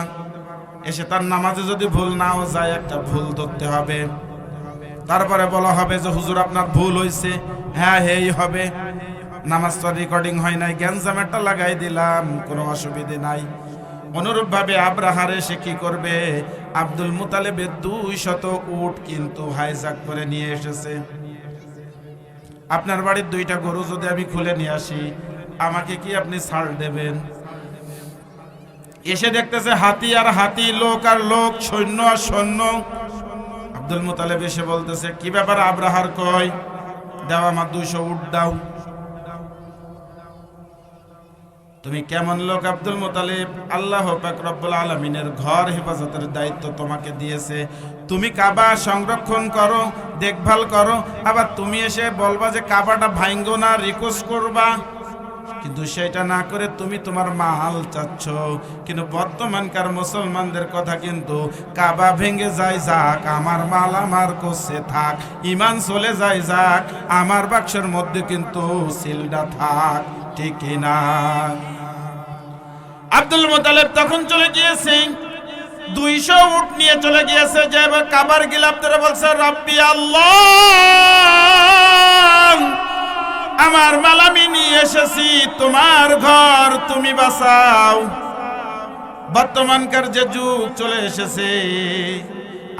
এসে তার নামাজে যদি ভুল নাও যায় একটা ভুল ধরতে হবে, তারপরে বলা হবে যে হুজুর আপনার ভুল হয়েছে, হ্যাঁ হেই হবে, নামাজ তো রেকর্ডিং হয় নাই, গ্যাঞ্জাম একটা লাগাই দিলাম, কোনো অসুবিধে নাই। অনুরূপ ভাবে আব্রাহার এসে কি করবে, আব্দুল মুতালেবের 200 উট কিন্তু হাইজ্যাক করে নিয়ে এসেছে। আপনার বাড়ির 2টা গরু যদি আমি খুলে নিয়ে আসি, আমাকে কি আপনি ছাড় দেবেন? এসে দেখতেছে হাতি আর হাতি, লোক আর লোক, সৈন্য আর সৈন্য। আব্দুল মুতালেব এসে বলতেছে কি ব্যাপার আব্রাহার, কই দাও আমার 200 উট দাও। তুমি কেমন লোক আব্দুল মুতালিব? আল্লাহ পাক রব্বুল আলামিনের ঘর হেফাজতের দায়িত্ব তোমাকে দিয়েছে, তুমি কাবা সংরক্ষণ করো, দেখভাল করো, আবার তুমি এসে বলবা যে কাবাটা ভাঙ্গো না, রিকোয়েস্ট করবা, কিন্তু সেটা না করে তুমি তোমার মাল চাচ্ছ। কিন্তু বর্তমানকার মুসলমানদের কথা কিন্তু কাবা ভেঙে যায় যাক, আমার মাল আমার কাছে থাক, ঈমান চলে যায় যাক, আমার বাক্সের মধ্যে কিন্তু সিলটা থাক, ঠিক না? আব্দুল মুতালিব তখন চলে গিয়েছে, 200 উট নিয়ে চলে গিয়েছে, যে কাবার গিলাফ ধরে বলছে রব্বি আল্লাহ, আমার মাল আমি নিয়ে এসেছি, তোমার ঘর তুমি বাঁচাও। বর্তমানকার যে যুগ চলে এসেছে,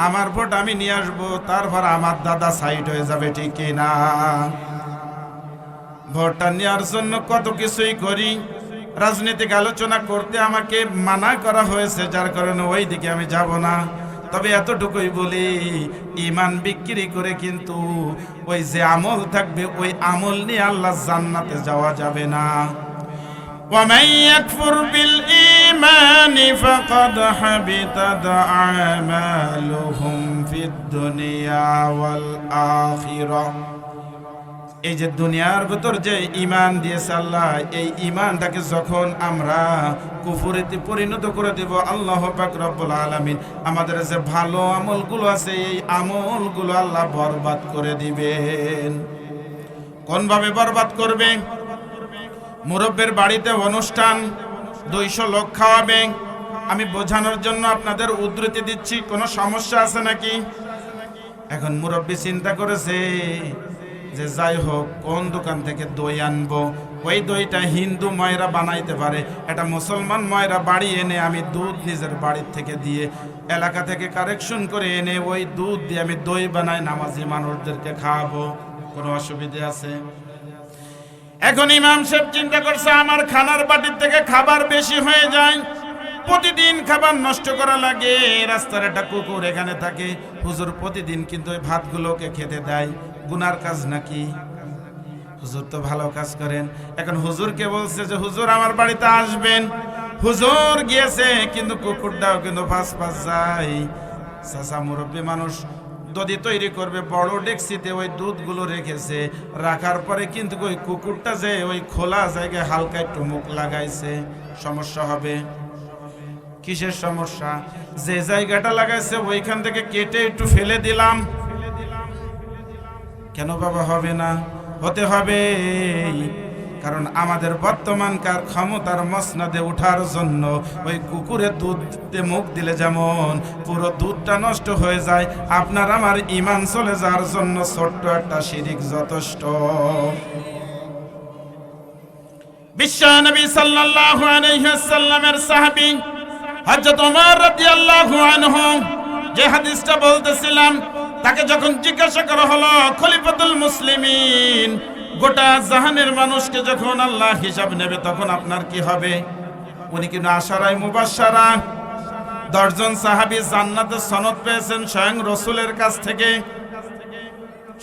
আমার ভোট আমি নিয়ে আসবো, তারপর আমার দাদা সাইড হয়ে যাবে, ঠিক না? ভোটটা নেওয়ার জন্য কত কিছুই করি, রাজনৈতিক আলোচনা করতে আমাকে মানা করা হয়েছে, যার কারণে ওই দিকে আমি যাব না। তবে এতটুকুই বলি, ঈমান বিক্রি করে কিন্তু ওই যে আমল থাকবে, ওই আমল নিয়ে আল্লাহ জান্নাতে যাওয়া যাবে না। ومن يكفر بالإيمان فقد حبطت أعمالهم في الدنيا والآخرة। এই যে দুনিয়ার ভিতর যে ঈমান দিয়েছে আল্লাহ, এই ঈমানটাকে যখন আমরা কুফরিতে পরিণত করে দেব, আল্লাহ পাক রব্বুল আলামিন আমাদের যে ভালো আমলগুলো আছে, এই আমলগুলো আল্লাহ বরবাদ করে দিবেন। কোন ভাবে বরবাদ করবে? মুরব্বির বাড়িতে অনুষ্ঠান, 200 লোক খাওয়াবে। আমি বোঝানোর জন্য আপনাদের উদ্ধৃতি দিচ্ছি, কোনো সমস্যা আছে নাকি? এখন মুরব্বি চিন্তা করেছে যে যাই হোক, কোন দোকান থেকে দই আনবো, ওই দইটা হিন্দু ময়রা বানাইতে পারে, এটা মুসলমান ময়রা বাড়ি এনে আমি দুধ নিজের বাড়ির থেকে দিয়ে, এলাকা থেকে কারেকশন করে এনে ওই দুধ দিয়ে আমি দই বানাই, নামাজি মানুষদেরকে খাওয়াবো, কোনো অসুবিধা আছে? এখন ইমাম সাহেব চিন্তা করছে আমার খানার বাটির থেকে খাবার বেশি হয়ে যায়, প্রতিদিন খাবার নষ্ট করা লাগে, রাস্তার একটা কুকুর এখানে থাকে, হুজুর প্রতিদিন কিন্তু ওই ভাতগুলোকে খেতে দেয়, গুনার কাজ নাকি? হুজুর তো ভালো কাজ করেন। এখন হুজুরকে বলছে যে হুজুর আমার বাড়িতে আসবেন। হুজুর গিয়েছে, কিন্তু কুকুরটাও কিন্তু ফাঁস ফাঁস যায়। চাচা মুরব্বী মানুষ দধি তৈরি করবে, বড় ডেকসিতে ওই দুধগুলো রেখেছে, রাখার পরে কিন্তু ওই কুকুরটা যে ওই খোলা জায়গায় হালকা একটু মুখ লাগাইছে, সমস্যা হবে। কিসের সমস্যা? যে জায়গাটা লাগাইছে ওইখান থেকে কেটে একটু ফেলে দিলাম। কেন বাবা হবে না? হতে হবে, কারণ আমাদের বর্তমানকার ক্ষমতার মসনদে ওঠার জন্য ওই কুকুরের দুধে মুখ দিলে যেমন পুরো দুধটা নষ্ট হয়ে যায়, আপনার আমার ঈমান চলে যাওয়ার জন্য ছোট্ট একটা শিরিক যথেষ্ট। বিশ্বনবী সাল্লাল্লাহু আলাইহি ওয়াসাল্লামের সাহাবী হযরত ওমর রাদিয়াল্লাহু আনহু যে হাদিসটা বলতেছিলাম, তাকে যখন জিজ্ঞাসা করা হলো খলিফাতুল মুসলিমিন, গোটা জাহানের মানুষকে যখন আল্লাহ হিসাব নেবে তখন আপনার কি হবে? উনি কিন্তু আশারায় মুবাশশারা 10 জন সাহাবী জান্নাতের সনদ পেয়েছেন স্বয়ং রাসূলের কাছ থেকে।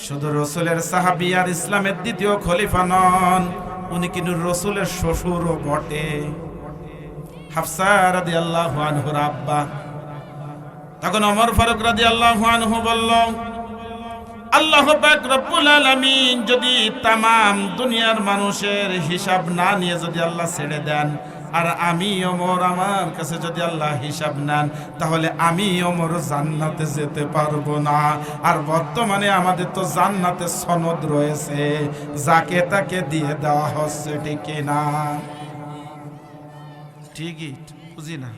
শুধু রাসূলের সাহাবী আর ইসলামের দ্বিতীয় খলিফা নন, উনি কিন্তু রাসূলের শ্বশুরও বটে, হাফসা রাদিয়াল্লাহু আনহুর আব্বা। তখন ওমর ফারুক রাদিয়াল্লাহু আনহু বলল, আল্লাহ পাক রব্বুল আলামিন যদি তামাম দুনিয়ার মানুষের হিসাব না নিয়ে যদি আল্লাহ ছেড়ে দেন, আর আমি ওমর আমার কাছে যদি আল্লাহ হিসাব নেন, তাহলে আমি ওমর জান্নাতে যেতে পারবো না। আর বর্তমানে আমাদের তো জান্নাতে সনদ রয়েছে, যাকে তাকে দিয়ে দেওয়া হচ্ছে, ঠিক না? ঠিকই, বুঝি না?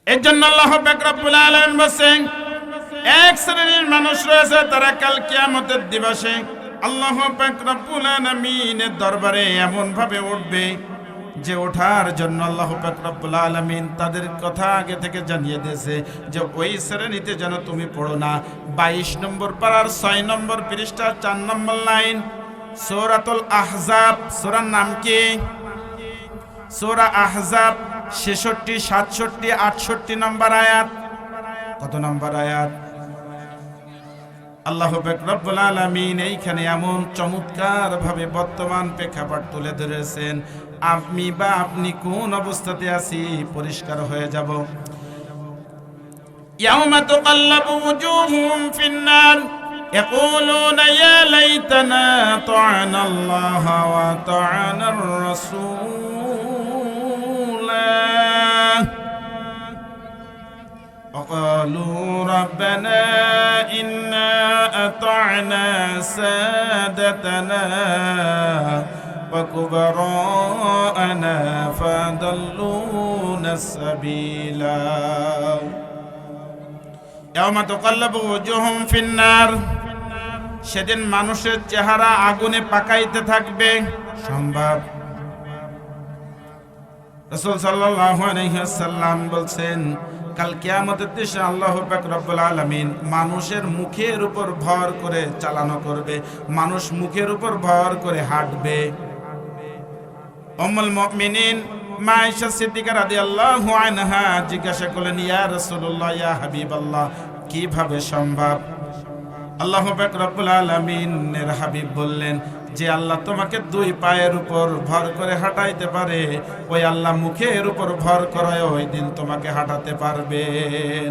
এর জন্য আল্লাহ পাক রব্বুল আলামিন বলেন, এক শ্রেণীর মানুষ রয়েছে, তারা কাল কিয়ামতের দিবসে আল্লাহ পাক রব্বুল আলামিনের দরবারে এমন ভাবে উঠবে যে ওঠার জন্য আল্লাহ পাক রব্বুল আলামিন তাদের কথা আগে থেকে জানিয়ে দিয়েছে যে ওই শ্রেণীতে যেন তুমি পড়ো না। 22 নম্বর পারার 6 নম্বর পৃষ্ঠা 4 নম্বর লাইন, সূরাতুল আহজাব। সূরার নাম কি? সূরা আহজাব 66, 67, 68 নম্বর আয়াত। কত নম্বর আয়াত? আল্লাহ পাক রব্বুল আলামিন এইখানে এমন চমৎকার ভাবে বর্তমান প্রেক্ষাপট তুলে ধরেছেন, আমি বা আপনি কোন অবস্থাতে আছি পরিষ্কার হয়ে যাব। ইয়াউমা তুকাল্লাবু ওয়ুজুহুম ফিন-নার ইয়াকুলুনা ইয়া লাইতানা আতা'না আল্লাহ ওয়া আতা'না আর-রাসূলা وقالوا ربنا إنا أطعنا سادتنا وكبراءنا فأضلونا السبيلا يوم تقلب وجوههم في النار সেদিন মানুষের চেহারা আগুনে পাকাইতে থাকবে। সম্ভব? রাসূল সাল্লাল্লাহু আলাইহি ওয়াসাল্লাম বলছেন, কাল কিয়ামতের দিনে আল্লাহ পাক রব্বুল আলামিন মানুষের মুখের উপর ভর করে চালানো করবে, মানুষ মুখের উপর ভর করে হাঁটবে। উম্মুল মুমিনিন মা আয়েশা সিদ্দিকা রাদিয়াল্লাহু আনহা জিজ্ঞাসা করলেন, ইয়া রাসূলুল্লাহ, ইয়া হাবিবাল্লাহ, কিভাবে সম্ভব? আল্লাহ পাক রব্বুল আলামিনের হাবিব বললেন যে আল্লাহ তোমাকে 2 পায়ের উপর ভর করে হাঁটাইতে পারে, ওই আল্লাহ মুখের উপর ভর করে ওই দিন তোমাকে হাঁটাতে পারবেন।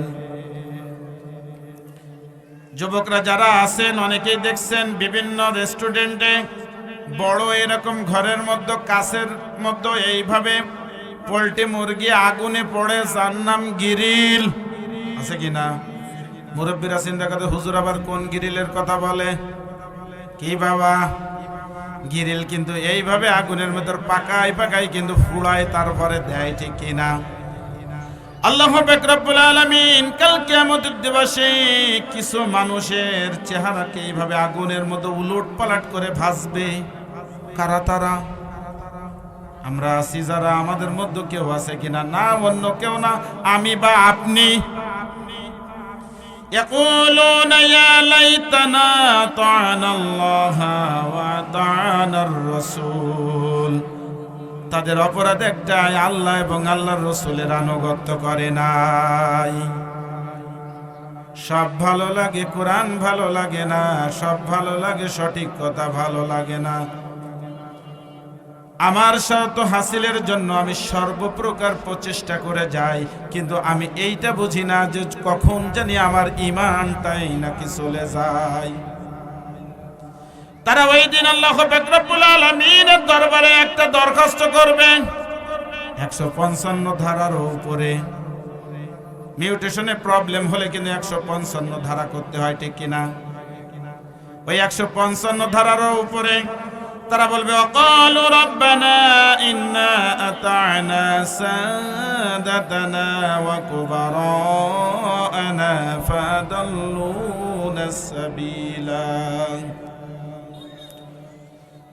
যুবকরা যারা আছেন অনেকেই দেখছেন বিভিন্ন রেস্টুরেন্টে বড় এরকম ঘরের মধ্যে কাছের মধ্যে এইভাবে পোল্ট্রি মুরগি আগুনে পড়ে, যার নাম গ্রিল, আছে কিনা? মুরব্বীরা চিন্তা করে, হুজুর আবার কোন গ্রিলের কথা বলে? কি বাবা, গ্রিল কিন্তু এইভাবে আগুনের মধ্যে পাকাই কিন্তু ফুড়ায়, তারপরে দেয়, ঠিক কিনা? আল্লাহ পাক রব্বুল আলামিন কাল কিয়ামতের দিবসে কিছু মানুষের চেহারাকে এইভাবে আগুনের মধ্যে উলটপালট করে ভাজবে। কারা তারা? আমরা আছি যারা, আমাদের মধ্যে কেউ আছে কিনা? না, অন্য কেউ না, আমি বা আপনি। يقولون يا ليتنا أطعنا الله وأطعنا الرسول তাদের অপরাধ একটাই, আল্লাহ এবং আল্লাহর রাসূলের আনুগত্য করে নাই। সব ভালো লাগে, কোরআন ভালো লাগে না, সব ভালো লাগে, সঠিক কথা ভালো লাগে না। আমার স্বার্থ হাসিলের জন্য আমি সর্বপ্রকার প্রচেষ্টা করে যাই, কিন্তু আমি এইটা বুঝি না যে কখন জানি আমার ঈমানটাই নাকি চলে যায়। তারা ওই দিন আল্লাহ পাক রব্বুল আলামিনের দরবারে একটা দরখাস্ত করবে 155 ধারার উপরে। মিউটেশনে প্রবলেম হলে কিন্তু 155 ধারা করতে হয়, ঠিক কিনা? ওই 155 ধারার উপরে তারা বলবে, ওয়াকালু রাব্বানা ইন্না আতা'না সাদাতানা ওয়া কুবারা'না ফাদাল্লুনা সাবিলা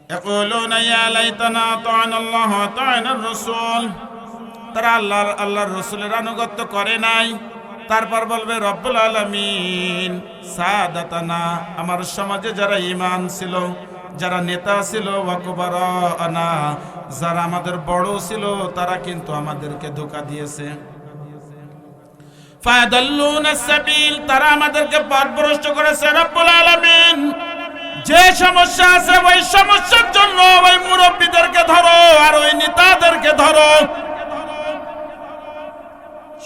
ইয়াকুলুনা ইয়া লাইতানা আতা'না আল্লাহ ওয়া আতা'না আর-রাসূল। তারা আল্লাহর রাসূলের আনুগত্য করে নাই। তারপর বলবে, রব্বুল আলামিন সাদাতানা, আমার সমাজে যারা ঈমান ছিল, যারা নেতা ছিল, ওয়া কুবারা'না, যারা আমাদের বড় ছিল, তারা কিন্তু আমাদেরকে ধোঁকা দিয়েছে। ফাদাল্লুনা সাবিল, তারা আমাদেরকে পথভ্রষ্ট করেছে। রব্বুল আলামিন যে সমস্যা আছে ওই সমস্যার জন্য ওই মুরব্বীদেরকে ধরো আর ওই নেতাদেরকে ধরো।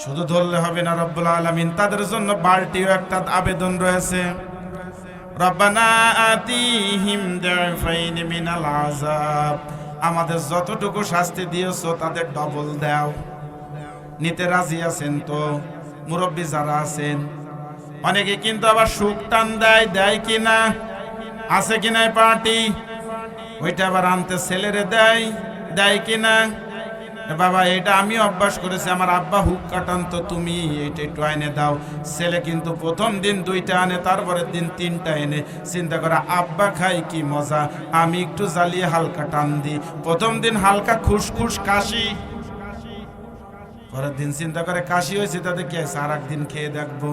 শুধু ধরলে হবে না, রব্বুল আলামিন তাদের জন্য বালতিও একটা আবেদন রয়েছে। রব্বানা আতিহিম দাইফাইন মিনাল আযাব, আমাদের যতটুকু শাস্তি দিয়েছো তাদের ডবল দাও। নিতে রাজি আছেন তো মুরব্বী যারা আছেন? অনেকে কিন্তু আবার সুখ টান দেয়, দেয় কিনা, আছে কিনা পার্টি, ওইটা আবার আনতে ছেলেরে দেয়, দেয় কিনা? বাবা এটা আমি অভ্যাস করেছি, আমার আব্বা হুক কাটান তো তুমি এইটা একটু এনে দাও। ছেলে কিন্তু প্রথম দিন 2টা আনে, তারপরের দিন 3টা এনে। চিন্তা করে আব্বা খাই কি মজা, আমি একটু জ্বালিয়ে হালকা টান দিই। প্রথম দিন হালকা খুশখুশ কাশি, পরের দিন চিন্তা করে কাশি হয়েছে তাদের কি আছে, আর একদিন খেয়ে দেখবো।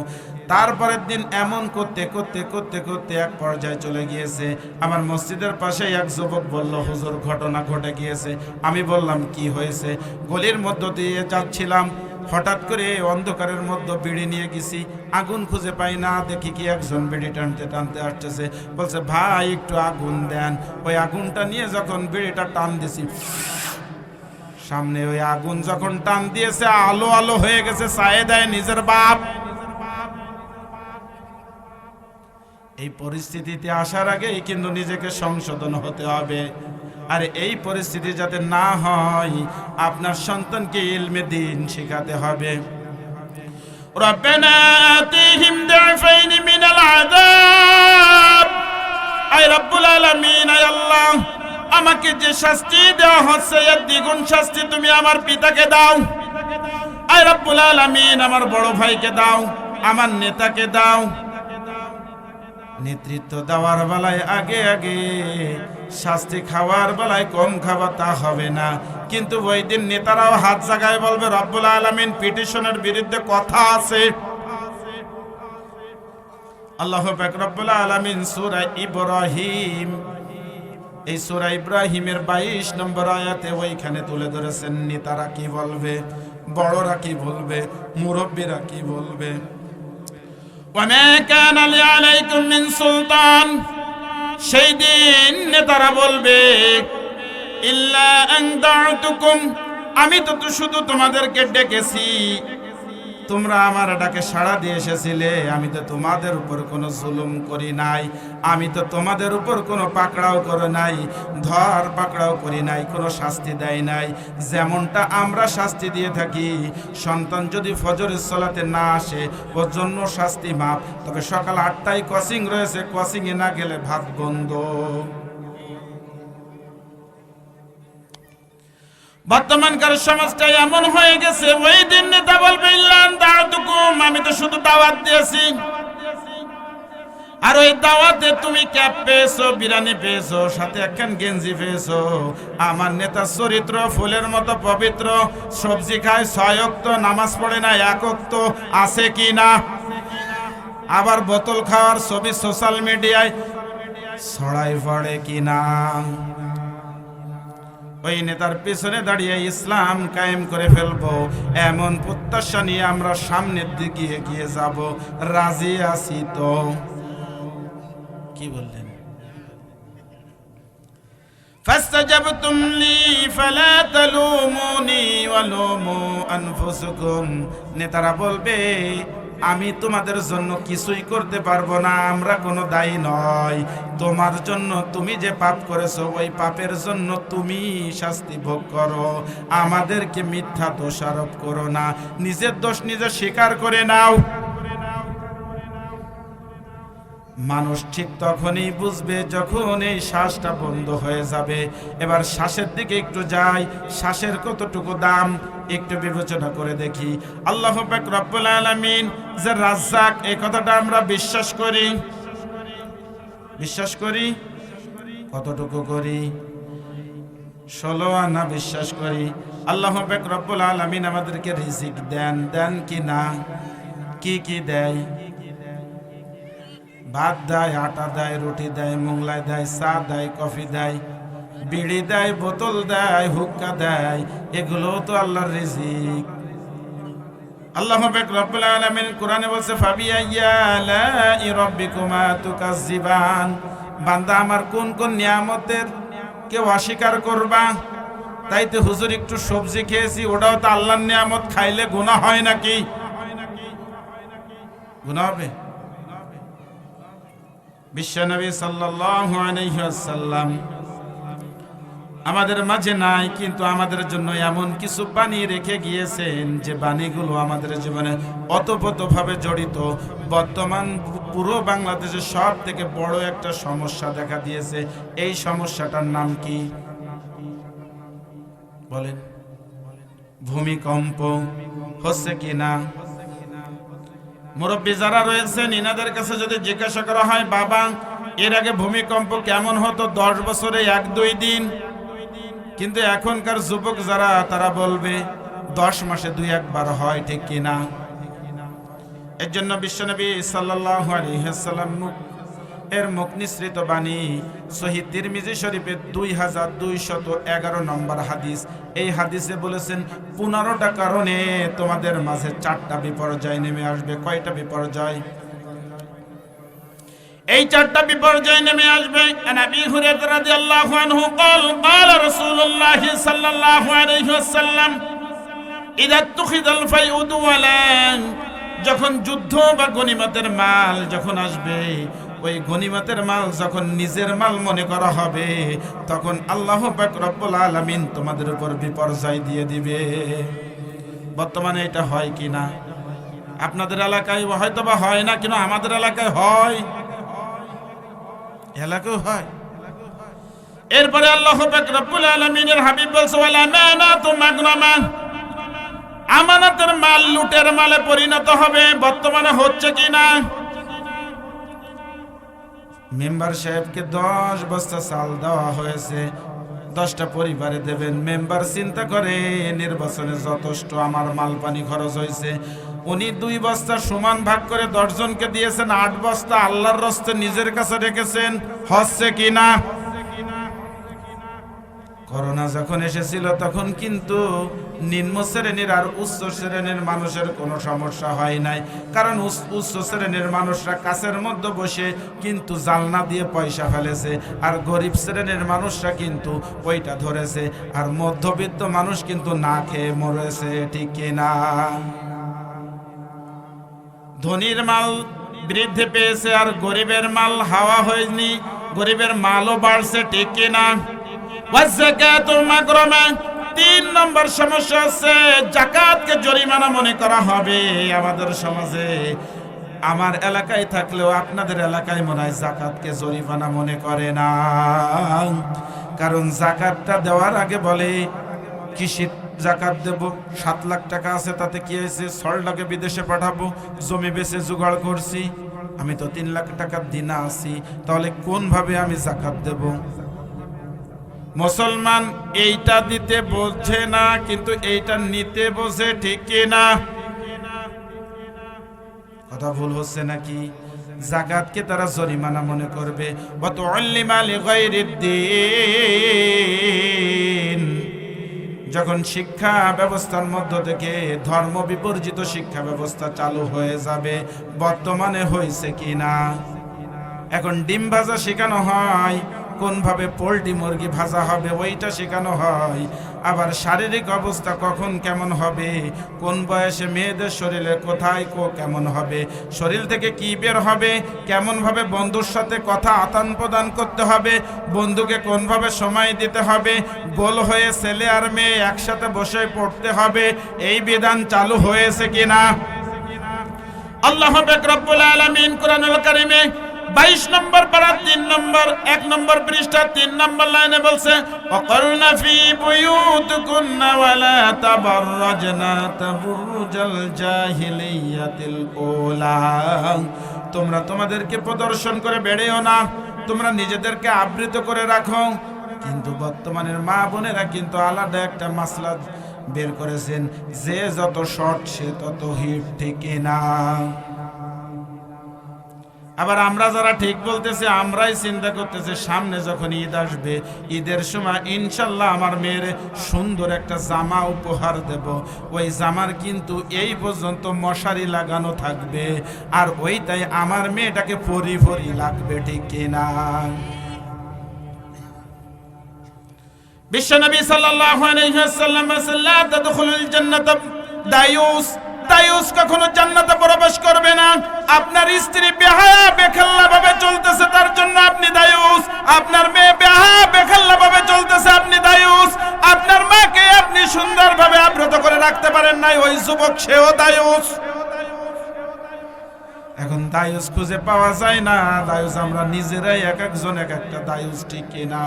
তারপরের দিন এমন করতে করতে করতে করতে এক পর্যায়ে চলে গিয়েছে। আমার মসজিদের পাশে এক যুবক বলল, হুজুর ঘটনা ঘটে গিয়েছে। আমি বললাম কি হয়েছে? গলির মধ্য দিয়ে যাচ্ছিলাম, হঠাৎ করে অন্ধকারের মধ্যে বিড়ি নিয়ে গেছি, আগুন খুঁজে পাই না, দেখি কি একজন বিড়ি টানতে টানতে আসতেছে। বলছে ভাই একটু আগুন দেন। ওই আগুনটা নিয়ে যখন বিড়িটা টান দিছি, সামনে ওই আগুন যখন টান দিয়েছে আলো আলো হয়ে গেছে, চায়ে দেয় নিজের বাপ। এই পরিস্থিতিতে আসার আগেই কিন্তু নিজেকে সংশোধন হতে হবে। আর এই পরিস্থিতি যাতে না হয়, আপনার সন্তানকে ইলমে দ্বীন শেখাতে হবে। রব্বানা আতিহিম দাইফাইন মিনাল আযাব, আয় রব্বুল আলামিন, আয় আল্লাহ, আমাকে যে শাস্তি দেওয়া হচ্ছে এর দ্বিগুণ শাস্তি তুমি আমার পিতাকে দাও। আয় রব্বুল আলামিন, আমার বড় ভাইকে দাও, আমার নেতাকে দাও। নেতৃত্ব দেওয়ার বেলায় আগে আগে, শাস্তি খাওয়ার বেলায় কম খাওয়া তা হবে না। কিন্তু ওই দিন নেতারাও হাত জাগায় বলবে রব্বুল আলামিন পিটিশনের বিরুদ্ধে কথা আছে। আল্লাহ পাক রব্বুল আলামিন সূরা ইব্রাহিম, এই সূরা ইব্রাহিমের 22 নম্বর আয়াতে ওইখানে তুলে ধরেছেন নেতারা কি বলবে, বড়রা কি বলবে, মুরব্বীরা কি বলবে। ওয়ামা কানা লি আলাইকুম মিন সুলতান, সেই দিন নেতারা বলবে ইল্লা আন দাউতুকুম, আমি তো শুধু তোমাদেরকে ডেকেছি, তোমরা আমার ডাকে সাড়া দিয়ে এসেছিলে। আমি তো তোমাদের উপর কোনো জুলুম করি নাই, আমি তো তোমাদের উপর কোনো পাকড়াও করে নাই, ধর পাকড়াও করি নাই, কোনো শাস্তি দেয় নাই। যেমনটা আমরা শাস্তি দিয়ে থাকি, সন্তান যদি ফজরের সালাতে না আসে ওর জন্য শাস্তি মাপ, তবে সকাল 8টায় কোচিং রয়েছে, কোচিংয়ে না গেলে ভাত বন্ধ। বর্তমানকার সমাজটা এমন হয়ে গেছে, ওই দিন নেতা বলবে ইল্লান দাউতুকুম, আমি তো শুধু দাওয়াত দিয়েছি। আর ওই দাওয়াতে তুমি ক্যাপ পেয়েছো, বিরিয়ানি পেয়েছো, সাথে একখান গেঞ্জি পেয়েছো। আমার নেতার চরিত্র ফুলের মতো পবিত্র, সবজি খায় 6 ওয়াক্ত, নামাজ পড়ে না 1 ওয়াক্ত, আছে কি না? আবার বোতল খাওয়ার ছবি সোশ্যাল মিডিয়ায় ছড়াই পড়ে কি না? ওই নেতার পিছনে দাঁড়িয়ে ইসলাম কায়েম করে ফেলবো, এমন প্রত্যাশা নিয়ে আমরা সামনের দিকে এগিয়ে যাব। রাজি আছি তো? কি বললেন? ফাস্তাজাবতুম লি ফালা তালুমুনি ওয়ালুমু আনফুসাকুম, নেতারা বলবে আমি তোমাদের জন্য কিছুই করতে পারবো না, আমরা কোনো দায়ী নয়। তোমার জন্য তুমি যে পাপ করেছো ওই পাপের জন্য তুমি শাস্তি ভোগ করো, আমাদেরকে মিথ্যা দোষারোপ করো না, নিজের দোষ নিজে স্বীকার করে নাও। মানুষ ঠিক তখনই বুঝবে যখন এই শ্বাসটা বন্ধ হয়ে যাবে। এবার শ্বাসের দিকে একটু যাই, শ্বাসের কতটুকু দাম একটু বিবেচনা করে দেখি। আল্লাহ পাক রব্বুল আলামিন যে রাজ্জাক, এই কথাটা আমরা বিশ্বাস করি, বিশ্বাস করি, কতটুকু করি? 16 আনা বিশ্বাস করি। আল্লাহ পাক রব্বুল আলামিন আমাদেরকে রিজিক দেন, দেন কি না? কি কি দেয়? ভাত দেয়, আটা দেয়, রুটি দেয়, মোংলাই দেয়, চা দেয়, কফি দেয়, বিড়ি দেয়, বোতল দেয়, হুক্কা দেয়, এগুলো তো আল্লাহর রিজিক। আল্লাহ পাক রব্বুল আলামিন কোরআনে বলছে ফাবিআইয়া আলাই রাব্বিকুমা তুকাজ্জিবান, বান্দা আমার কোন কোন নিয়ামতের কেউ অস্বীকার করবা? তাইতে হুজুর একটু সবজি খেয়েছি, ওটাও তো আল্লাহর নিয়ামত, খাইলে গুনাহ হয় নাকি? গুনাহ হবে? বিশ্বনবী সাল্লাল্লাহু আলাইহি ওয়াসাল্লাম আমাদের মাঝে নাই, কিন্তু আমাদের জন্য এমন কিছু বাণী রেখে গিয়েছেন যে বাণীগুলো আমাদের জীবনে ওতপ্রোতভাবে জড়িত। বর্তমান পুরো বাংলাদেশে সব থেকে বড় একটা সমস্যা দেখা দিয়েছে। এই সমস্যাটার নাম কি বলেন? ভূমিকম্প হচ্ছে কি না? মুরব্বী যারা রয়েছেন ইনাদের কাছে যদি জিজ্ঞাসা করা হয়, বাবা এর আগে ভূমিকম্প কেমন হতো? 10 বছরে 1-2 দিন। কিন্তু এখনকার যুবক যারা, তারা বলবে 10 মাসে 2-1 বার হয়, ঠিক কিনা? এর জন্য বিশ্বনবী সাল্লাল্লাহু আলাইহি ওয়াসাল্লাম এর মুখ নিঃসৃত বাণী সহিহ তিরমিজি শরীফে 2211 নম্বর হাদিস। এই হাদিসে বলেছেন 15টা কারণে তোমাদের মাঝে 4টা বিপর্যয় নেমে আসবে। কয়টা বিপর্যয়? এই 4টা বিপর্যয় নেমে আসবে। নবী হুরায়রা রাদিয়াল্লাহু আনহু قال قال رسول الله صلى الله عليه وسلم اذا اتخذ الفيء دولا, যখন যুদ্ধ বা গনিমতের মাল যখন আসবে, ওই গনিমতের মাল যখন নিজের মাল মনে করা হবে, তখন আল্লাহ পাক রব্বুল আলামিন তোমাদের উপর বিপর্যয় দিয়ে দিবে। বর্তমানে এটা হয় কি না? আপনাদের এলাকায় হয়তো বা হয় না, কিন্তু আমাদের এলাকায় হয়, এলাকায় হয়। এরপরে আল্লাহ পাক রব্বুল আলামিনের হাবিব বলছে ওয়াল আমানাতু মাগনামা, আমানতের মাল লুটের মালে পরিণত হবে। বর্তমানে হচ্ছে কি না? মেম্বার সাহেবকে 10 বস্তা চাল দেওয়া হয়েছে, 10টা পরিবারে দেবেন। মেম্বার চিন্তা করে নির্বাচনে যথেষ্ট আমার মাল পানি খরচ হয়েছে, উনি 2 বস্তা সমান ভাগ করে 10 জনকে দিয়েছেন, 8 বস্তা আল্লাহর রাস্তে নিজের কাছে রেখেছেন। হচ্ছে কি না? করোনা যখন এসেছিল তখন কিন্তু নিম্ন শ্রেণীর আর উচ্চ শ্রেণীর মানুষের কোনো সমস্যা হয় নাই, কারণ উচ্চ শ্রেণীর মানুষরা কাছের মধ্যে বসে কিন্তু জালনা দিয়ে পয়সা ফেলেছে, আর গরিব শ্রেণীর মানুষরা কিন্তু ওইটা ধরেছে, আর মধ্যবিত্ত মানুষ কিন্তু না খেয়ে মরেছে, ঠিক কিনা? ধনীর মাল বৃদ্ধি পেয়েছে আর গরিবের মাল হাওয়া হয়নি, গরিবের মালও বাড়ছে, ঠিক কিনা? ওয়াযাকাতু মাগরামা, 3 নম্বর সমস্যা আছে যাকাতকে জরিমানা মনে করা হবে। আমাদের সমাজে, আমার এলাকায় থাকলেও আপনাদের এলাকায় মনে হয় যাকাতকে জরিমানা মনে করে না, কারণ যাকাতটা দেওয়ার আগে বলে কৃষির যাকাত দেব, 7 লাখ টাকা আছে, তাতে কি হয়েছে? সরলাকে বিদেশে পাঠাবো, জমি বেচে জোগাড় করছি, আমি তো 3 লাখ টাকার দিনা আছি, তাহলে কোন ভাবে আমি যাকাত দেব? মুসলমান এইটা দিতে বোঝে না, কিন্তু এইটা নিতে বোঝে, ঠিক কিনা? কথা ভুল হচ্ছে নাকি? যাকাতকে তারা জরিমানা মনে করবে। ওয়াতুল্লিমা লিগাইরিদ্দিন, যখন শিক্ষা ব্যবস্থার মধ্য থেকে ধর্ম বিপর্জিত শিক্ষা ব্যবস্থা চালু হয়ে যাবে। বর্তমানে হয়েছে কি না? এখন ডিম ভাজা শেখানো হয়, কোন ভাবে পোল্ট্রি মুরগি ভাজা হবে ওইটা শেখানো হয়। আবার শারীরিক অবস্থা কখন কেমন হবে, কোন বয়সে মেয়েদের শরীরে কোথায় কেমন হবে, শরীর থেকে কি বের হবে, কেমন ভাবে বন্ধুর সাথে কথা আদান প্রদান করতে হবে, বন্ধুকে কোন ভাবে সময় দিতে হবে, গোল হয়ে ছেলে আর মেয়ে একসাথে বসে পড়তে হবে, এই বিধান চালু হয়েছে কিনা? আল্লাহ পাক রব্বুল আলামিন কোরআনুল কারীমে 22 নম্বর পারা 3 নম্বর 1 নম্বর পৃষ্ঠা 3 নম্বর লাইনে বলছে ওয়াকারনা ফি বুয়ুতিকুন্না ওয়ালা তাবাররাজনা তাবরুজাল জাহিলিয়াতিল উলা, তোমরা তোমাদেরকে প্রদর্শন করে বেড়েও না, তোমরা নিজেদেরকে আবৃত করে রাখো। কিন্তু বর্তমানের মা বোনেরা কিন্তু আলাদা একটা মাসলা বের করেছেন, যে যত শর্ট সে তত হিট, ঠিক না? আবার আমরা যারা ঠিক বলতেছে আমরাই চিন্তা করতেছে সামনে যখন ঈদ আসবে, ঈদের সময় ইনশাল্লাহ আমার মেয়ের সুন্দর একটা জামা উপহার দেব, ওই জামার কিন্তু এই পর্যন্ত মশারি লাগানো থাকবে, আর ওইটাই আমার মেয়েটাকে পরি পরি লাগবে, ঠিক কিনা? বিশ্বনবী সাল্লাল্লাহু আলাইহি ওয়াসাল্লাম বলেছেন, লা তাদখুলুল জান্নাতা দায়ুস, দায়ুস কখনো জান্নাতে প্রবেশ করবে না। আপনার স্ত্রী বেহায়া বেখাল্লা ভাবে চলতেছে, তার জন্য আপনি দায়ুস। আপনার মেয়ে বেহায়া বেখাল্লা ভাবে চলতেছে, আপনি দায়ুস। আপনার মাকে আপনি সুন্দরভাবে আব্রত করে রাখতে পারেন নাই, ওই যুবক সেও দায়ুস। এখন দায়ুস খুঁজে পাওয়া যায় না, দায়ুস আমরা নিজেরাই এক একজন এক একটা দায়ুস, ঠিক কিনা?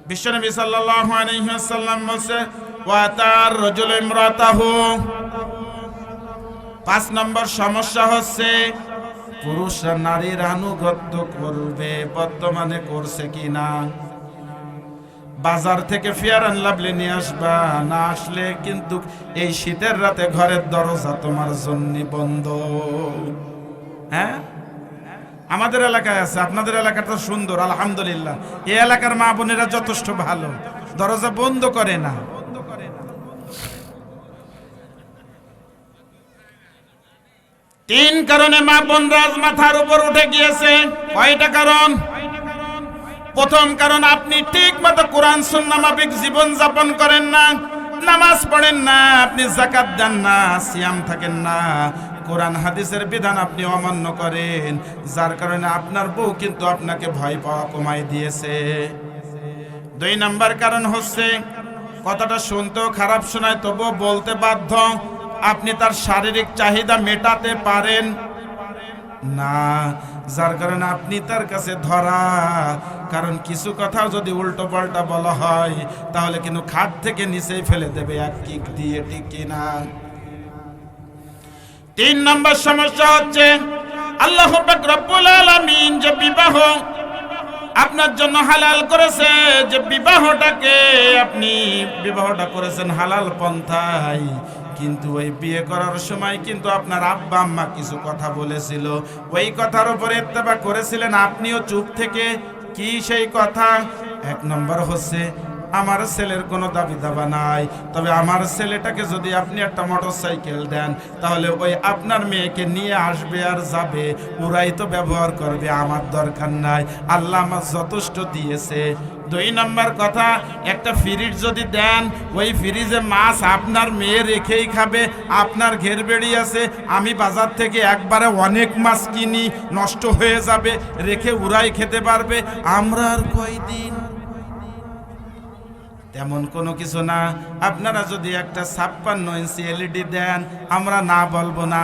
বিশ্বনবী সাল্লাল্লাহু আলাইহি ওয়াসাল্লাম বলেছে, ওয়া তার রাজুল ইমরাতাহু। 5 নম্বর সমস্যা হচ্ছে পুরুষরা নারীর আনুগত্য করবে, বর্তমানে করছে কিনা। বাজার থেকে ফেয়ার অ্যান্ড লাভলি নিয়ে আসবা, না আসলে কিন্তু এই শীতের রাতে ঘরের দরজা তোমার জন্য বন্ধ। হ্যাঁ, আমাদের এলাকায় আছে, আপনাদের এলাকাটা সুন্দর আলহামদুলিল্লাহ। এই এলাকার মা বোনেরা যথেষ্ট ভালো, দরজা বন্ধ করে না। তিন কারণে মা বোনরা আজ মাথার উপর উঠে গিয়েছে। কয়টা কারণ? প্রথম কারণ, আপনি ঠিক মতো কোরআন সুন্নাহ মাফিক জীবন যাপন করেন না, নামাজ পড়েন না, আপনি যাকাত দেন না, সিয়াম থাকেন না, কোরআন হাদিসের বিধান আপনি অমান্য করেন, যার কারণে আপনার বউ কিন্তু আপনাকে ভয় পাওয়া কমাই দিয়েছে। 2 নাম্বার কারণ হচ্ছে, কথাটা শুনতেও খারাপ শোনায় তবুও বলতে বাধ্য, আপনি তার শারীরিক চাহিদা মেটাতে পারেন না, যার কারণে আপনি তার কাছে ধরা। কারণ কিছু কথাও যদি উল্টো পাল্টা বলা হয় তাহলে কিন্তু খাট থেকে নিচেই ফেলে দেবে এক কিক দিয়ে, ঠিক কিনা? 3 নম্বর সমস্যা হচ্ছে, আল্লাহ পাক রব্বুল আলামিন যে বিবাহ আপনার জন্য হালাল করেছে, যে বিবাহটাকে আপনি বিবাহটা করেছেন হালাল পন্থায়, কিন্তু ওই বিয়ে করার সময় কিন্তু আপনার আব্বা আম্মা কিছু কথা বলেছিল, ওই কথার উপরে ইত্তেবা করেছিলেন, আপনিও চুপ থেকে কি সেই কথা? 1 নম্বর হচ্ছে, আমার ছেলের কোনো দাবি দাবা নাই, তবে আমার ছেলেটাকে যদি আপনি একটা মোটরসাইকেল দেন তাহলে ওই আপনার মেয়েকে নিয়ে আসবে আর যাবে, ওরাই তো ব্যবহার করবে, আমার দরকার নাই, আল্লাহ আমার যথেষ্ট দিয়েছে। 2 নম্বর কথা, একটা ফ্রিজ যদি দেন, ওই ফ্রিজে মাছ আপনার মেয়ে রেখেই খাবে, আপনার ঘের বেড়ি আছে, আমি বাজার থেকে একবারে অনেক মাছ কিনি, নষ্ট হয়ে যাবে, রেখে ওরাই খেতে পারবে, আমরা আর কয়দিন? তেমন কোনো কিছু না। আপনারা যদি একটা 56 ইঞ্চি এলইডি দেন, আমরা না বলবো না,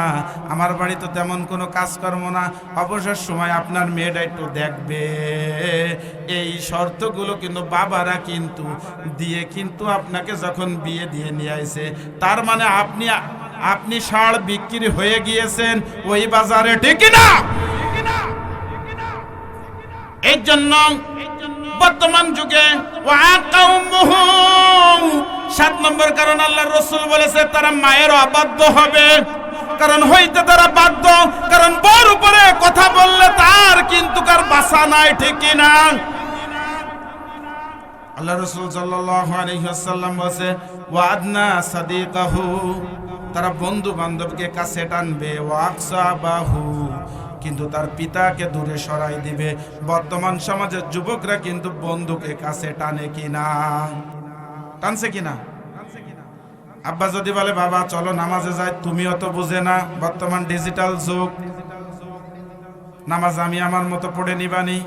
আমার বাড়ি তো তেমন কোনো কাজকর্ম না, অবসর সময় আপনার মেয়েটা একটু দেখবে। এই শর্তগুলো কিন্তু বাবারা কিন্তু দিয়ে কিন্তু আপনাকে যখন বিয়ে দিয়ে নিয়ে আসে, তার মানে আপনি ষাঁড় বিক্রি হয়ে গিয়েছেন ওই বাজারে, ঠিক না? এই জন্য বর্তমান যুগে 7 নম্বর কারণ, আল্লাহর রাসূল বলেছে তারা মায়ের অবাধ্য হবে, কারণ হইতে তারা বাধ্য, কারণ বউর উপরে কথা বললে তার কিন্তু কার বাসা নাই, ঠিক কিনা? আল্লাহর রাসূল সাল্লাল্লাহু আলাইহি ওয়াসাল্লাম বলেছে, ওয়াদনা সাদিকাহু, তারা বন্ধু বান্ধবকে কাছে টানবে, ওয়াকসাবাহু, কিন্তু তার পিতাকে দূরে সরাই দিবে। বর্তমান সমাজের যুবকরা কিন্তু বন্ধুকে কাছে টানে কিনা? টানছে কিনা? আব্বা যদি বলে বাবা চলো নামাজে যাই, তুমিও তো বুঝে না, বর্তমান ডিজিটাল যুগ, নামাজ আমি আমার মতো পড়ে নিবানি।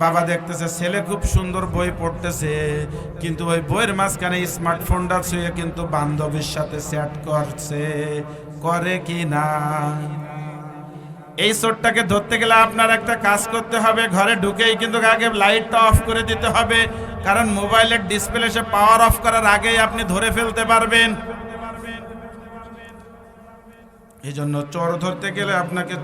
বাবা দেখতেছে ছেলে খুব সুন্দর বই পড়তেছে, কিন্তু ওই বইয়ের মাঝখানে স্মার্টফোনটা ছুঁয়ে কিন্তু বান্ধবীর সাথে চ্যাট করছে, করে কি না? এই চোরটাকে ধরতে গেলে আপনার একটা কাজ করতে হবে, ঘরে ঢুকেই কিন্তু আগে লাইটটা অফ করে দিতে হবে, কারণ মোবাইলের ডিসপ্লে সে পাওয়ার অফ করার আগেই আপনি ধরে ফেলতে পারবেন। এই জন্য চোর ধরতে গেলে আপনাকে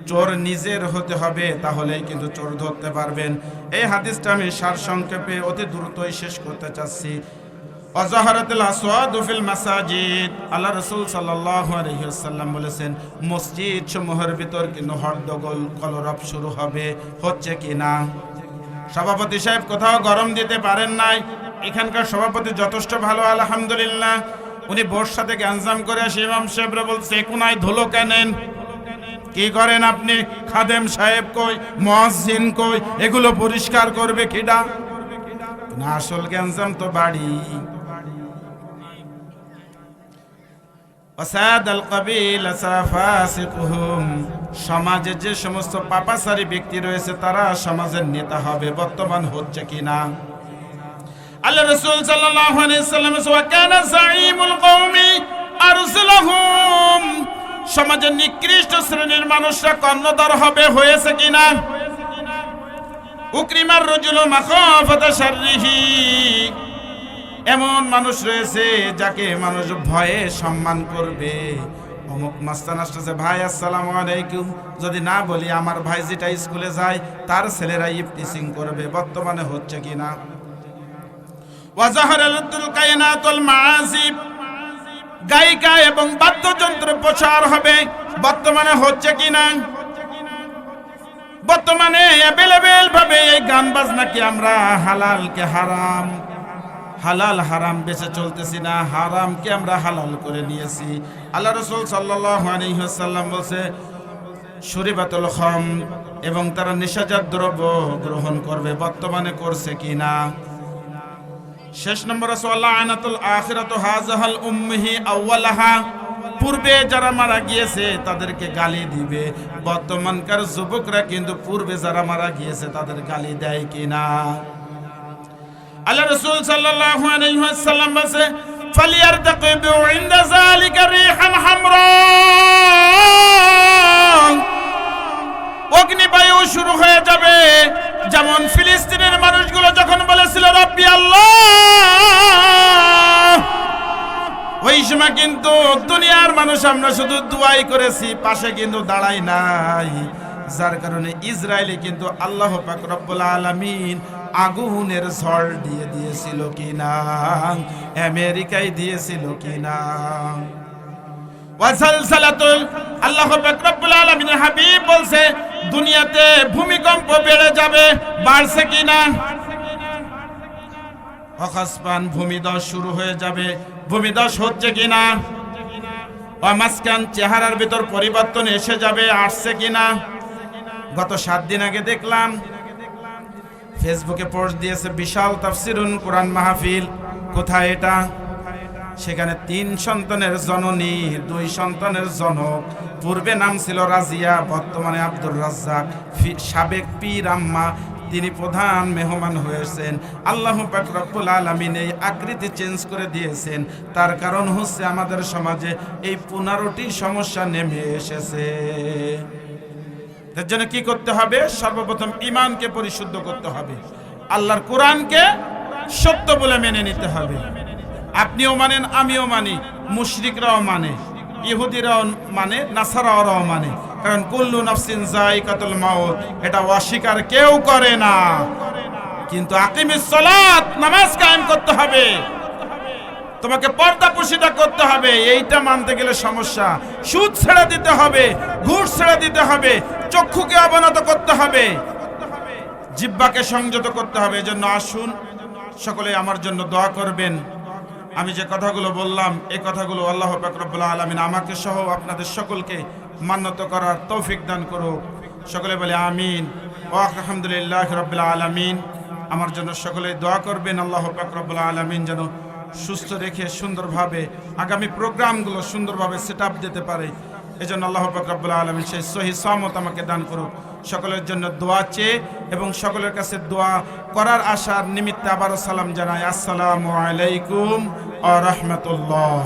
চোর নিজের হতে হবে, তাহলেই কিন্তু চোর ধরতে পারবেন। এই হাদিসটা আমি সারসংক্ষেপে অতি দ্রুতই শেষ করতে চাচ্ছি। ওয়াজাহারাতুল আসওয়াদু ফিল মাসাজিদ, আল্লাহ রাসূল সাল্লাল্লাহু আলাইহি ওয়াসাল্লাম বলেছেন মসজিদ সমূহের ভিতর কিন্তু হট্টগোল কলরব শুরু হবে, হচ্ছে কি না? সভাপতি সাহেব কোথাও গরম দিতে পারেন নাই, এখানকার সভাপতি যথেষ্ট ভালো আলহামদুলিল্লাহ, উনি বোর সাথে গ্যাঞ্জাম করে আসে ইমাম সাহেবরা বলছে কোনায় ধুলো কেনেন, কি করেন আপনি? খাদেম সাহেব কই, মুয়াজ্জিন কই, এগুলো পরিষ্কার করবে কিডা? না আসল গ্যাঞ্জাম তো বাড়ি। সমাজে যে সমস্ত পাপাচারী ব্যক্তি রয়েছে তারা সমাজের নেতা হবে, বর্তমান হচ্ছে কিনা? আল্লাহ রাসূল সাল্লাল্লাহু আলাইহি ওয়াসাল্লাম ওয়া কানা যাঈমুল কওমি আরসালাহুম, সমাজের নিকৃষ্ট শ্রেণীর মানুষরা কর্ণধার হবে, হয়েছে কিনা? উকরিমার রাজুলু মাখাফাতা শাররিহি, এমন মানুষ রয়েছে যাকে মানুষ ভয়ে সম্মান করবে। অমুক মাস্তান আসতেছে, ভাই আসসালামু আলাইকুম, যদি না বলি আমার ভাই যেটা স্কুলে যায় তার ছেলেরা ইফটিসিং করবে, বর্তমানে হচ্ছে কিনা? ওয়াজাহারাতুল কায়নাতুল মাআজিব, গায়িকা এবং বাদ্যযন্ত্র প্রচার হবে, বর্তমানে হচ্ছে কিনা? বর্তমানে অ্যাভেলেবেল ভাবে এই গান বাজনাকে আমরা হালালকে হারাম, হালাল হারাম বেঁচে চলতেছি না, হারামকে আমরা হালাল করে নিয়েছি। আল্লাহ রাসূল সাল্লাল্লাহু আলাইহি ওয়াসাল্লাম বলেছে শুরিবাতুল খামর, এবং তারা নেশাজাত দ্রব্য গ্রহণ করবে, বর্তমানে করছে কিনা? শেষ নম্বর আছে লাআনাতুল আখিরাতু হাযাহাল উম্মিহি আউওয়ালাহা, পূর্বে যারা মারা গিয়েছে তাদেরকে গালি দিবে, বর্তমানকার যুবকরা কিন্তু পূর্বে যারা মারা গিয়েছে তাদের গালি দেয় কিনা? আল্লাহ রাসূল সাল্লাল্লাহু আলাইহি ওয়াসাল্লাম বলেছে ফালিয়ারতাকিবু ইনদা যালিকা রিহান হামরা, অগ্নিবায়ু শুরু হয়ে যাবে, যেমন ফিলিস্তিনের মানুষগুলো যখন বলেছিল রব্বি আল্লাহ, ওই সময় কিন্তু দুনিয়ার মানুষ আমরা শুধু দুআই করেছি, পাশে কিন্তু দাঁড়াই নাই, যার কারণে ইসরায়েলে কিন্তু আল্লাহ পাক রব্বুল আলামিন আগুনের ঝড় দিয়ে দিয়েছিল কিনা? আমেরিকায় দিয়েছিল কিনা? ওয়াজালজালাতুল, আল্লাহ পাক রব্বুল আলামিনের হাবিব বলছে দুনিয়াতে ভূমিকম্প বেড়ে যাবে, বাড়ছে কিনা? অকস্মাৎ ভূমিধস শুরু হয়ে যাবে, ভূমিধস হচ্ছে কিনা? অমাসকান, চেহারার ভিতর পরিবর্তন এসে যাবে, আসছে কিনা? গত 7 দিন আগে দেখলাম ফেসবুকে পোস্ট দিয়েছে বিশাল তাফসিরুল কোরআন মাহফিল, কোথায় এটা? সেখানে 3 সন্তানের জননী, 2 সন্তানের জনক, পূর্বে নাম ছিল রাজিয়া, বর্তমানে আব্দুর রাজ্জাক, সাবেক পীর আম্মা, তিনি প্রধান মেহমান হয়েছেন। আল্লাহ পাক রব্বুল আলামিন এই আকৃতি চেঞ্জ করে দিয়েছেন, তার কারণ হচ্ছে আমাদের সমাজে এই 15টি সমস্যা নেমে এসেছে। তার জন্য কি করতে হবে? সর্বপ্রথম ঈমানকে পরিশুদ্ধ করতে হবে, আল্লাহর কোরআনকে সত্য বলে মেনে নিতে হবে। আপনিও মানেন, আমিও মানি, মুশরিকরাও মানে, ইহুদিরাও মানে, নাসারারাও মানে, কারণ কুল্লু নাফসিন যায়িকাতুল মাউত, এটা অস্বীকার কেউ করে না। কিন্তু আকিমিস সালাত, নামাজ কায়েম করতে হবে, তোমাকে পর্দাপোশিতা করতে হবে, এইটা মানতে গেলে সমস্যা। সুদ ছেড়ে দিতে হবে, ঘুষ ছেড়ে দিতে হবে, চক্ষুকে অবনত করতে হবে, জিহ্বাকে সংযত করতে হবে। এজন্য আসুন সকলে আমার জন্য দোয়া করবেন। আমি যে কথাগুলো বললাম এই কথাগুলো আল্লাহ পাক রব্বুল আলামিন আমাকে সহ আপনাদের সকলকে মান্যত করার তৌফিক দান করুক। সকলে বলে আমিন। ওয়া আলহামদুলিল্লাহি রাব্বিল আলামিন। আমার জন্য সকলে দোয়া করবেন, আল্লাহ পাক রব্বুল আলামিন যেন সুস্থ রেখে সুন্দরভাবে আগামী প্রোগ্রামগুলো সুন্দরভাবে সেটআপ দিতে পারে। এজন্য আল্লাহ পাক রব্বুল আলামিন সেই সহি সামত আমাকে দান করুক। সকলের জন্য দোয়া চেয়ে এবং সকলের কাছে দোয়া করার আশার নিমিত্তে আবারও সালাম জানাই। আসসালামু আলাইকুম ওয়া রাহমাতুল্লাহ।